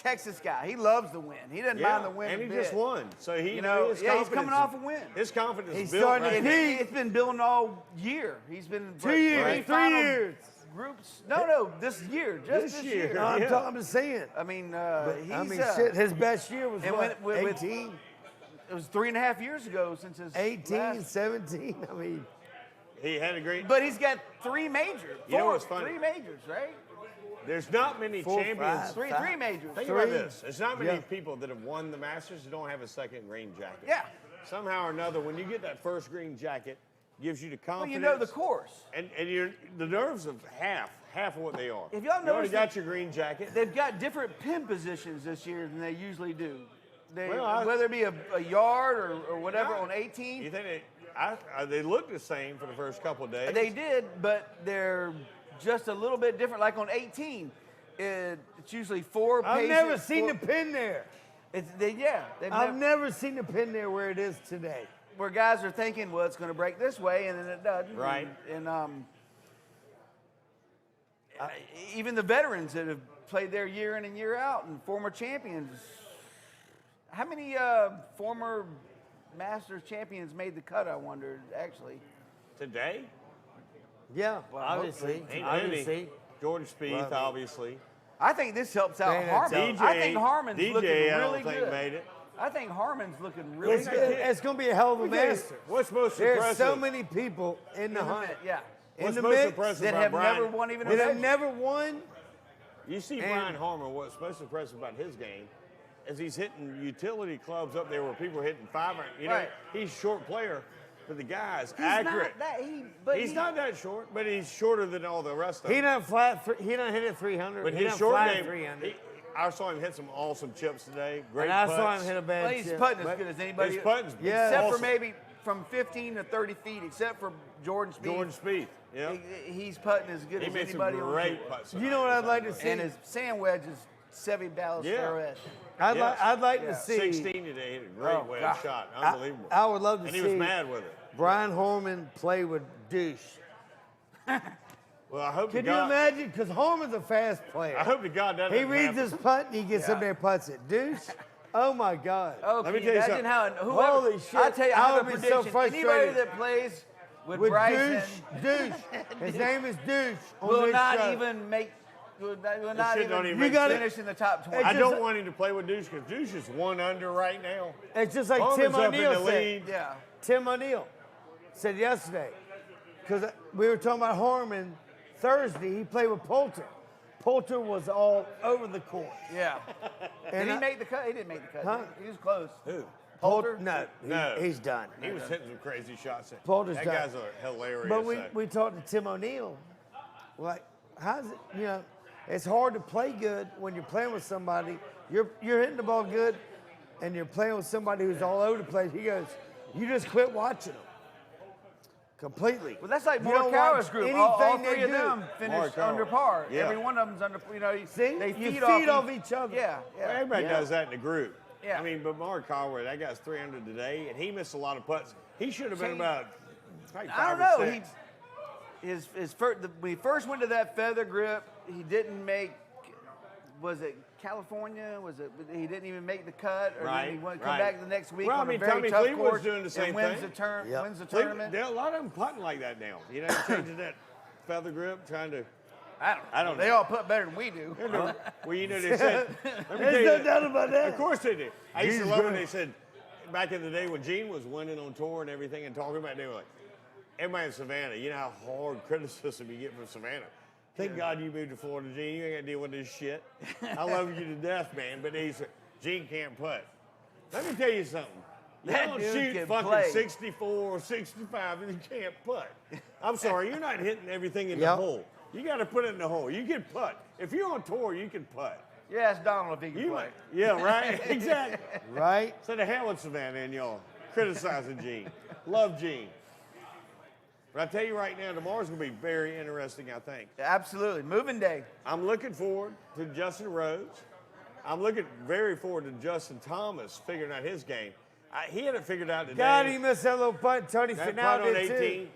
Texas guy. He loves the win. He doesn't mind the win. And a he bit. just won. So he, You know, his he's coming confidence- off a win. His confidence He's is built starting to right peak. now. It's been building all year. He's been 2 years, 3 years. Groups. No, this year, just this year. No, I'm just saying. I mean, he's. I mean, shit, his best year was and what, with 18? It was 3.5 years ago since his 18, last- 17. I mean, He had a great. But he's got 3 majors. You know Four, what's funny? 3 majors, right? There's not many 4, champions. 5. Three majors. Think Three. about this. There's not many Yeah. people that have won the Masters who don't have a second green jacket. Yeah. Somehow or another, when you get that first green jacket, gives you the Well, confidence. you know the course. And you're the nerves of half of what they are. If y'all you already notice got that- your green jacket. They've got different pin positions this year than they usually do. Well, Whether it be a yard or whatever on You 18, think they look the same for the first couple of days? they did, but they're just a little bit different. Like on 18, it's usually 4 I've paces. never seen the pin there. They've I've never seen the pin there where it is today. where guys are thinking, well, it's going to break this way, and then it doesn't. Right. And even the veterans that have played there year in and year out, and former champions. How many former Masters champions made the cut? I wondered actually. Today? Yeah, Well, obviously. Ain't Obviously. many. Jordan Spieth, Well, obviously. I think this helps out Man, Harmon. DJ, I think Harmon's looking DJ, I really don't think good. made it. I think Harmon's looking really It's, good. it's going to be a hell of a master. What's most There's impressive? so many people in the hunt. Yeah. In What's the most mix impressive That about have Brian? never won even a that have major. never won. You see And- Brian Harmon, what's most impressive about his game is he's hitting utility clubs up there where people are hitting 500. You know, Right. he's a short player, but the guy's He's accurate. Not that, He's not that short, but he's shorter than all the rest of He them. he done hit it 300. But he his done short fly game, 300. I saw him hit some awesome chips today. Great and I putts. saw him hit a bad Well, he's chip. putting as But good as anybody. His putting's Yeah. Except awesome. for maybe from 15 to 30 feet, except for Jordan Spieth. Jordan Spieth. Yeah, He's putting as good he as made some anybody on the great tour. putts. You know what I'd like to see? And his sand wedge is Seve Ballesteros. I'd Yes. like Yeah. to see. 16 today, hit a great Oh, wedge God. shot. Unbelievable. I would love to and see. he was mad with it. Brian Harmon play with Douche. Well, I hope Can to you God, imagine? Because Harmon's a fast player. I hope to God that He doesn't reads happen. his putt and he gets up there and putts it. Douche. Oh my God. Oh, Let me can tell you imagine something. how whoever, Holy shit. I tell you, I I have a would be so prediction. Anybody frustrated. that plays with With Bryson Douche. His name is Douche. on will this not show. even make. Will not shit even, don't even make sense. finish in the top 20. I It's don't just- want him to play with Douche because Douche is 1 under right now. It's just like Harmon's Tim up in O'Neill the said. lead. Yeah. Tim O'Neill said yesterday, because we were talking about Harmon Thursday, he played with Poulter. Poulter was all over the court. Yeah. Did And he I- make the cut? He didn't make the cut. Huh? He was close. Who? Poulter? No, No. he's done. He was hitting some crazy shots. Poulter's that done. guy's a hilarious. But we talked to Tim O'Neill. Like, how's it, it's hard to play good when you're playing with somebody. You're hitting the ball good, and you're playing with somebody who's all over the place. He goes, you just quit watching them. Completely. Well, that's like You don't Morikawa's watch group. All anything they three of do. them finished Morikawa. under par. Yeah. Every one of them's under. See? They You feed, feed off off each other. Yeah. Well, Yeah. everybody Yeah. does that in the group. Yeah. I mean, but Mark Coward, that guy's 300 today, and he missed a lot of putts. He should have been See, about like I don't 5 or know. 6. His first, when he first went to that feather grip, he didn't make. Was it California? Was it? He didn't even make the cut, or Right, then he went, right. come back the next week Well, I on mean, a very Tommy tough Fleetwood's course doing the same and wins thing. the turn, Yep. wins the Fleetwood- tournament. There are a lot of them putting like that now. You know, changing that feather grip, trying to. I don't know. They all put better than we do. Well, you know, they said. Let me tell There's you no that- doubt about that. Of course they did. I used to Jesus love when Christ. they said, back in the day when Gene was winning on tour and everything and talking about it, they were like, everybody in Savannah, you know how hard criticism you get from Savannah. Thank God you moved to Florida, Gene. You ain't got to deal with this shit. I love you to death, man. But he said, Gene can't putt. Let me tell you something. You That don't dude shoot can fucking play. 64 or 65 and you can't putt. I'm sorry, you're not hitting everything in the Yep. hole. You got to put it in the hole. You can putt. If you're on tour, you can putt. You ask Donald if he can You play. might. Yeah, right? Exactly. Right? So the hell with Savannah and y'all criticizing Gene. Love Gene. But I tell you right now, tomorrow's going to be very interesting, I think. Absolutely. Moving day. I'm looking forward to Justin Rose. I'm looking very forward to Justin Thomas figuring out his game. He hadn't figured out today. God, he missed that little putt. Tony that Finau putt on did 18. too.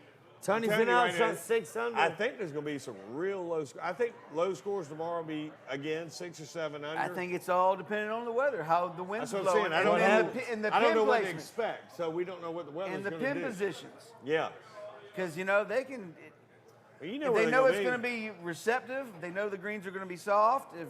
Tony telling you Finau right shot now, 6 under. I think there's going to be some real low scores. I think low scores tomorrow will be, again, 6 or 7 under. I think it's all dependent on the weather, how the wind's That's what I'm blowing. saying. I don't and the I don't pin know what to placement. expect, so we don't know what the weather's And the going to do. pin positions. Yeah. Because, you know, they can... Well, you know If where they they're know it's be. going to be receptive, they know the greens are going to be soft. If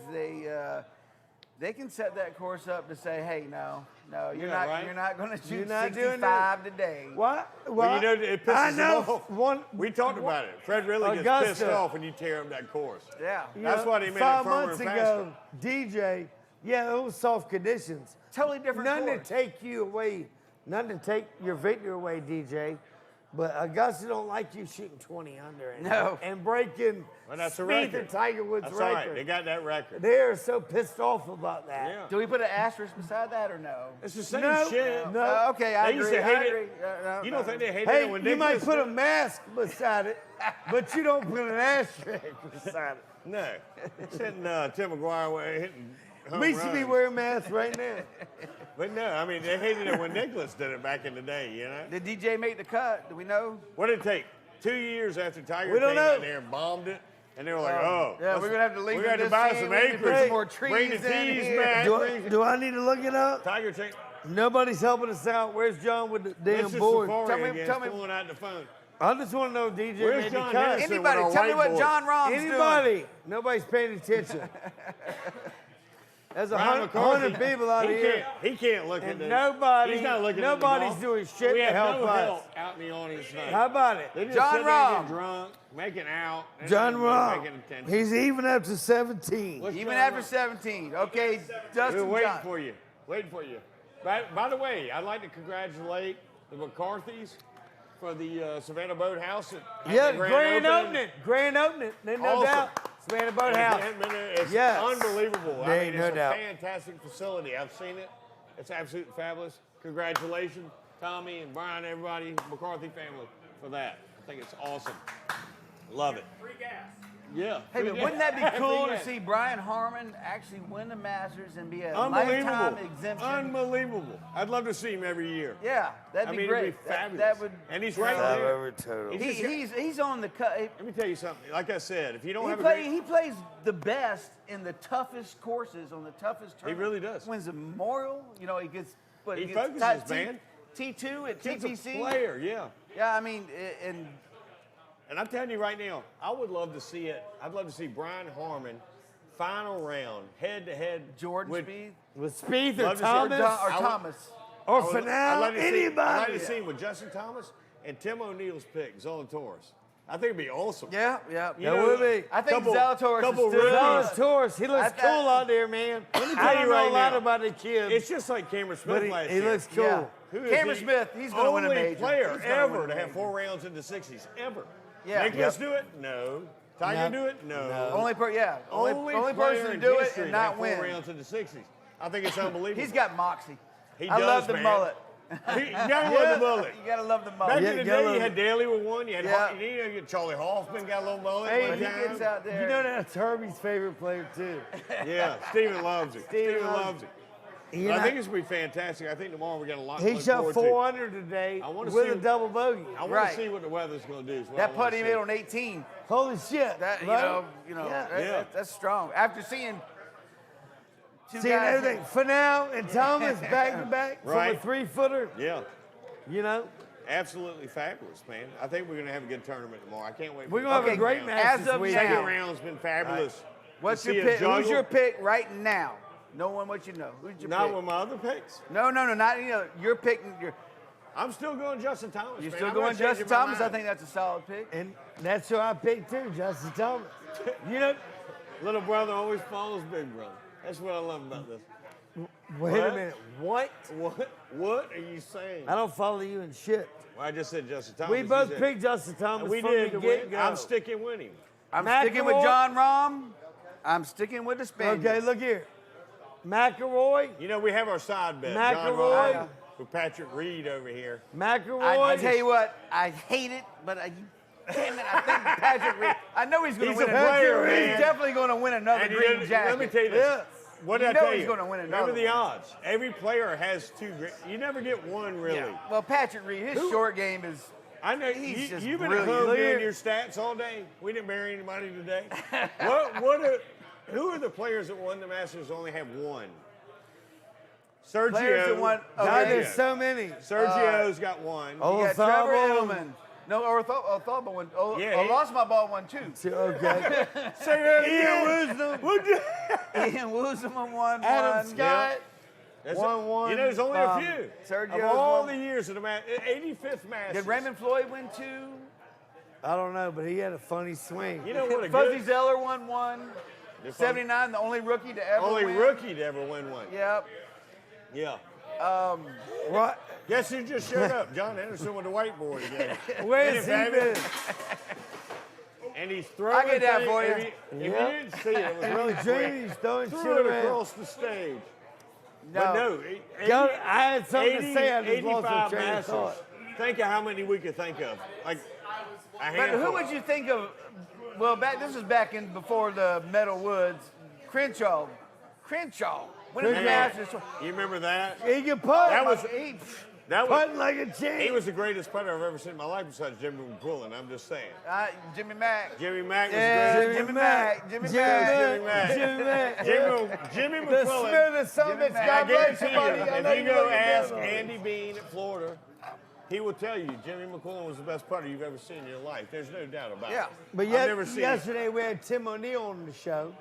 they can set that course up to say, hey, no, you're Yeah, not right. you're not going to shoot not doing 65 today. What? Well, you know, it pisses I them know. off. We talked about it. Fred really gets pissed Augusta. off when you tear up that course. Yeah, That's why they made it 5 firmer months and ago, DJ, yeah, it was soft conditions. totally different None course. to take you away, none to take your victory away, DJ. But Augusta don't like you shooting 20 under and breaking Well, that's a Spieth record. and Tiger Woods' That's record. all right. They got that record. They are so pissed off about that. Yeah. Do we put an asterisk beside that or no? It's the same No, shit. no. Okay, I They used agree. to hate I it. agree. No, You don't think they hate Hey, it when you might Nicholas put a did it? mask beside it, but you don't put an asterisk beside it. No. Sitting Tim McGuire hitting home We should be runs. wearing masks right now. But no, I mean, they hated it when Nicholas did it back in the day, you know? Did DJ make the cut? Do we know? What did it take? 2 years after Tiger We don't came know. out there and bombed it, and they were like, oh. Yeah, we're going to have to we leave got to this buy in, some we need to put acreage. some more Bring trees the in tees here. back. Do I need to look it up? Tiger take. Nobody's helping us out. Where's John with the damn This is board? Safari Tell me- again, pulling out the phone. I just want to know, DJ, Where's made John the cut. Henderson? Anybody, with tell our me what whiteboard. John Rahm's doing. Anybody? Nobody's paying attention. There's Ryan 100 people out he here. He can't look at And this. nobody- He's not looking at the nobody's golf. doing shit we to have help no us. help out in the audience tonight. How about it? They just John sit there and Rahm. get drunk, making out. They're John not even Rahm. paying attention. He's even up to 17. What's Even John after Rahm? 17. Okay, We're Dustin waiting Johnson. for you. Waiting for you. By the way, I'd like to congratulate the McCarthys for the Savannah Boathouse. Yeah, grand opening. Grand opening. There's no Awesome. doubt. Savannah Boathouse. It's Yes. unbelievable. There I ain't mean, no it's doubt. a fantastic facility. I've seen it. It's absolutely fabulous. Congratulations, Tommy and Brian, everybody, McCarthy family, for that. I think it's awesome. Love it. Free gas. Yeah. Hey, free but gas. wouldn't that be Free cool to gas. see Brian Harmon actually win the Masters and be a Unbelievable. lifetime exemption? Unbelievable. I'd love to see him every year. Yeah, that'd I be mean, great. it'd be fabulous. That would. And he's right there. total. He's on the cut. Let me tell you something. Like I said, if you don't He, have a play, great, he plays the best in the toughest courses on the toughest tournament. really does. Wins the Memorial. You know, he gets. But He he gets focuses, man. T2 at kid's TPC. a player, yeah. Yeah, I mean, and And I'm telling you right now, I would love to see it. I'd love to see Brian Harmon, final round, head to head. Jordan with, Spieth With Spieth or Love to see- Thomas or I would- Thomas. or I'd Finau, like to see- I'd anybody. like to see him with Justin Thomas and Tim O'Neill's pick, Zalatoris. I think it'd be awesome. Yeah, yeah. You That know, would be. I think couple- Zalatoris couple is still. rookies. Zalatoris, he looks I- cool out there, man. Let me I tell don't you know right a lot now, about the kid, It's just like Cameron Smith but last he year. looks cool. Yeah. Who is Cameron he? Smith, he's gonna win a Only major. player He's gonna ever win a to have major. 4 rounds in the 60s, ever. Yeah. Nicholas do it? No. Tiger No. do it? No. Only Only person player to in do it history and to have not 4 win. rounds in the 60s. I think it's unbelievable. He's got moxie. He I does, love the man. mullet. You gotta love the mullet. You gotta love the Back mullet. Yeah, in the gotta day, love you had it. Daly with one. You had Yeah. you know, Charlie Hoffman got a little mullet. Hey, one He time. gets out there. You know that's Herbie's favorite player too. Yeah, Steven loves it. Steven Steven loves loves it. You I know, think it's gonna be fantastic. I think tomorrow we got a lot. to he look shot forward to. 400 today I wanna with see a him- double bogey. I want Right. to see what the weather's gonna do. is what I That wanna putt he see. made on 18. Holy shit! That right? you know, Yeah. Yeah. that's strong. After seeing two Seeing guys, everything. Finau and Thomas back to back Right. from a 3-footer. Yeah, You know, absolutely fabulous, man. I think we're gonna have a good tournament tomorrow. I can't wait. we're for gonna have Okay, a great round. match as this of week. now- Second round's been fabulous. what's To your see a pick? Who's juggle. your pick right now? Knowing what you know. Who's your Not pick? with my other picks. No, not your pick. I'm still going Justin Thomas. You're man. still I'm not going Justin changing my Thomas. I mind. think that's a solid pick. And that's who I picked too, Justin Thomas. You know, Little brother always follows big brother. That's what I love about this. wait a What? minute. What? What are you saying? I don't follow you in shit. Well, I just said Justin Thomas. We You both said- picked Justin Thomas And we from did the to win. get-go. I'm sticking with him. I'm McElroy. sticking with John Rahm. I'm sticking with the Spaniard. Okay, look here. McElroy, You know, we have our side bet. John McElroy. Rahm with Patrick Reed over here. McElroy. I tell you what, I hate it, but damn it, I think Patrick Reed. I know he's going to He's win. a player, He's man. definitely going to win another And green jacket. let me tell you this. What did You I know tell he's you? gonna win Remember another the one. odds. Every player has 2 green. You never get one really. Yeah. Well, Patrick Reed, his short game is I know He's just you've been at brilliant. home Look doing here. your stats all day. We didn't bury anybody today. Who are the players that won the Masters who only have one? Sergio. Players that won. God, Okay. there's so many. Sergio's got one. Oh, You got Trevor Thabo. Edelman. No, Orthoba won. Oh, Yeah, I he- lost my ball one too. Okay. Ian Wisdom. Ian Woosman won Adam one. Scott. That's Won. You know, there's only a few. Sergio's of all won. the years of the 85th Masters. Did Raymond Floyd win two? I don't know, but he had a funny swing. You know what a Fuzzy good Zeller won one. They're 79, the only rookie to ever only win. rookie to ever win one. Yep. Yeah. Right. Guess who just showed up? John Henderson with the whiteboard again. Where's he Baby. been? And he's throwing. I'll get that things- for you. If you Yep. didn't see it, it was really Jamie's quick. throwing Threw shit it around. across the stage. No. But no, I had something to say. I just lost my 85 train of Masters. thought. Think of how many we could think of. Like a But handful. who would you think of? Well, this was back in before the Metal Woods. Crenshaw. Winning the Man, Masters. you remember that? He can putt. That was He- that was. putting like a champ. He was the greatest putter I've ever seen in my life besides Jimmy McQuillan. I'm just saying. Jimmy Mack. Jimmy Mack was Yeah, the greatest. Jimmy Mack. Jimmy Jimmy Mack. Mack. Jimmy Mack. Jimmy The McQuillan. smoothest son of a bitch. Mack. I God bless guarantee you, you, buddy. I know if you you're go looking ask down on it. Andy Bean at Florida, he will tell you Jimmy McQuillan was the best putter you've ever seen in your life. There's no doubt about Yeah. it. But I've yet, never seen yesterday we had Tim O'Neill on the show.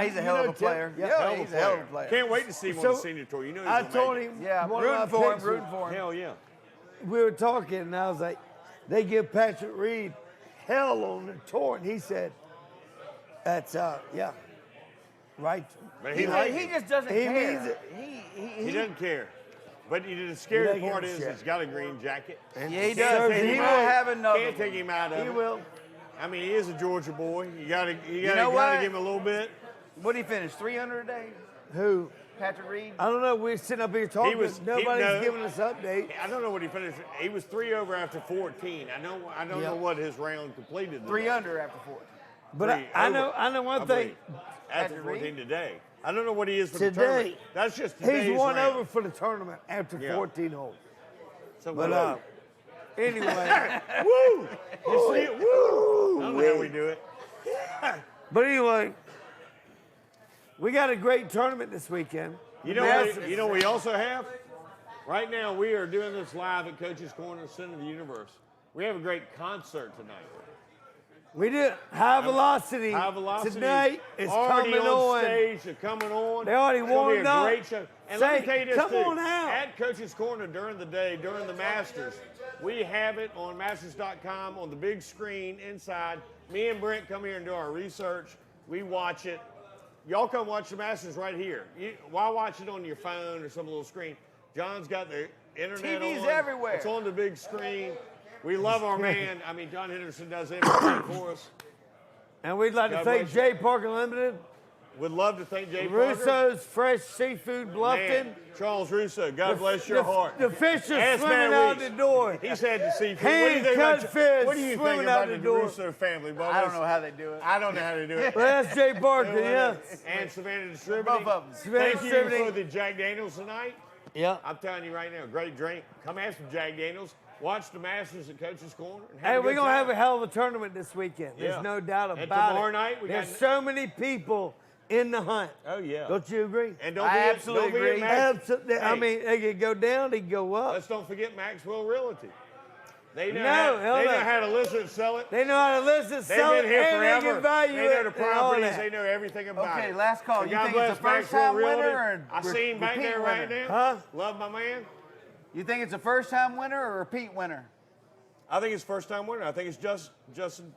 He's a hell of a player. Yeah, Yeah, Hell of he's a hell of a player. Can't wait to see him So, on the senior tour. You know he's I gonna told make it. him, Yeah, one of my rooting for him, picks rooting was- for him. Hell yeah. we were talking, and I was like, they give Patrick Reed hell on the tour, and he said, that's yeah, right. But He, he, liked he it. just doesn't He care. means it. He doesn't care. But the scary doesn't part give a is shit. he's got a green jacket. And Yeah, he so does. And he he will will. have another. Can't take him out of He it. will. I mean, he is a Georgia boy. You gotta know what? give him a little bit. What did he finish? 300 a day? Who? Patrick Reed? I don't know. We're sitting up here talking. Nobody's no. giving us update. I don't know what he finished. He was 3 over after 14. I don't Yeah. know what his round completed. today. 3 under after 4. But Three I over, know one I thing. believe. After Patrick 14 Reed? today. I don't know what he is for the Today, tournament. That's just today's He's one round. over for the tournament after Yeah. 14 holes. So But woo. anyway, Woo! You see it? Woo! I don't know how we do it. but anyway, we got a great tournament this weekend. You know what? You know what we also have? Right now, we are doing this live at Coach's Corner, Center of the Universe. We have a great concert tonight. We did high velocity. High Velocity Tonight is already coming on. stage. They're coming on. They already It's gonna be warmed a up. great show. And Say, let me tell you this come too. on out. At Coach's Corner during the day, during the Masters, we have it on Masters.com on the big screen inside. Me and Brent come here and do our research. We watch it. Y'all come watch the Masters right here. Why watch it on your phone or some little screen? John's got the internet TVs on. everywhere. It's on the big screen. We love our man. I mean, John Henderson does everything for us. And we'd like to God thank bless you. Jay Parker Limited, Would love to thank Jay Parker. Russo's Fresh Seafood Bluffton. Man, Charles Russo, God bless your heart. The fish are Ask swimming Matt out Weeks. the door. He's had to see. Hand-cut fish What do you think swimming about out the the door. Russo family, Bubba? I don't know how they do it. I don't know how to do it. Well, that's Jay Parker, yeah. And Savannah Distributing. Both of them. Savannah Thank you Distributing. for the Jack Daniels tonight. Yeah. I'm telling you right now, great drink. Come have some Jack Daniels. Watch the Masters at Coach's Corner. And Hey, a we're good going to time. have a hell of a tournament this weekend. There's Yeah. no doubt And about tomorrow it. night, we There's got- so many people in the hunt. Oh, yeah. Don't you agree? And don't I forget, absolutely don't forget agree. Absolutely. I Hey. mean, they could go down, they could go up. Let's don't forget Maxwell Realty. They know, No, how, hell they no. know how to list it, sell it. They know how to list it, They've sell been it, here and forever. they can value They know it the and all properties. that. They know everything about Okay, it. last call. So You God think bless it's a first Maxwell time winner Realty. or I see him back repeat there right winner? now. Huh? Love my man. You think it's a first time winner or a repeat winner? I think it's first time winner. I think it's Justin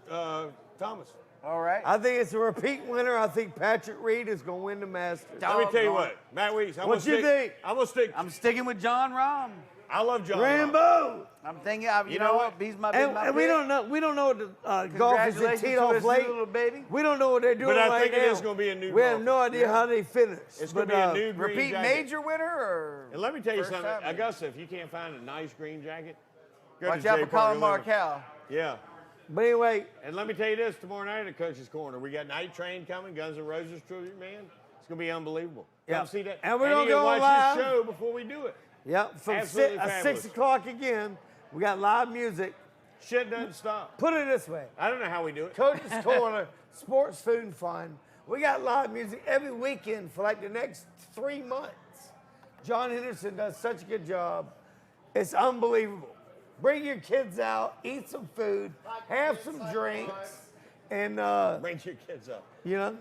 Thomas. All right. I think it's a repeat winner. I think Patrick Reed is going to win the Masters. Let me tell you Doggone. what, Matt Weeks. What you think? I'm gonna stick. I'm sticking with John Rahm. I love John. Rahm. Rambo. I'm thinking, you know know what? what? He's my And, my and we pick. don't know. We don't know what the golfers that Congratulations teed to off his late. little baby. We don't know what they're doing But I right think now. it is gonna be a new We have golfer. no idea how they finish. It's gonna But, be a new green Repeat jacket. major winner or? And let me tell you first something, time? Augusta. If you can't find a nice green jacket, go Watch to out Jay for Parker Colin Limited. Markell. Yeah. But anyway, And let me tell you this: tomorrow night at Coach's Corner, we got Night Train coming, Guns N' Roses tribute, man. It's gonna be unbelievable. Yeah. Come see that. And we're you gonna can go watch live. this show before we do it. yeah, from Absolutely 6 fabulous. o'clock again, we got live music. Shit doesn't stop. Put it this way. I don't know how we do it. Coach's Corner, sports, food, and fun. We got live music every weekend for like the next 3 months. John Henderson does such a good job. It's unbelievable. Bring your kids out, eat some food, have some drinks, and Bring your kids up. you know,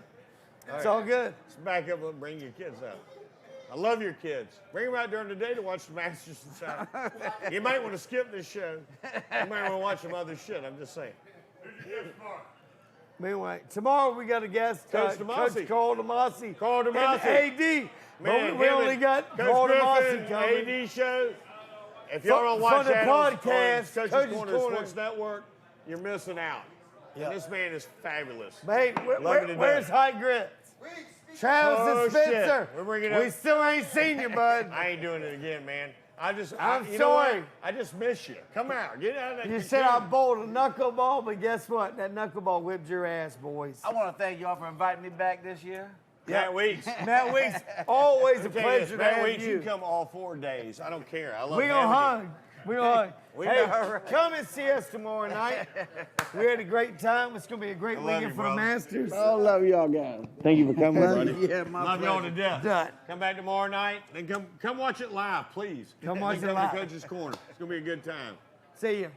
it's all good. Let's back up and bring your kids out. I love your kids. Bring them out during the day to watch the Masters and South. You might want to skip this show. You might want to watch some other shit. I'm just saying. Anyway, tomorrow we got a guest, Coach Demasi. Coach Carl Demasi. Carl Demasi. And AD. Man, But we only got Carl Demasi coming. AD show. If y'all don't watch From the that podcast, on Coach's Coach's Corner Corner. Sports Network, you're missing out. Yeah. And this man is fabulous. But hey, Love you to where's death. High Grits? Travis Oh, and Spencer. shit. We're bringing up- We still ain't seen you, bud. I ain't doing it again, man. I'm you know what? sorry. I just miss you. Come out. Get out of that. You said I computer. bowled a knuckleball, but guess what? That knuckleball whipped your ass, boys. I want to thank y'all for inviting me back this year. Matt Weeks. Matt Weeks, always a Tell you this, pleasure to Matt have Weeks, you. you come all 4 days. I don't care. I love We gonna having hug. We gonna hug. We Hey, know. come and see us tomorrow night. We had a great time. It's gonna be a great love weekend you, for the brother. Masters. I love y'all guys. Thank you for coming, buddy. you. Yeah, my Love y'all to pleasure. death. Done. Come back tomorrow night. Then come watch it live, please. Come Then watch it Come live. to Coach's Corner. It's gonna be a good time. See you.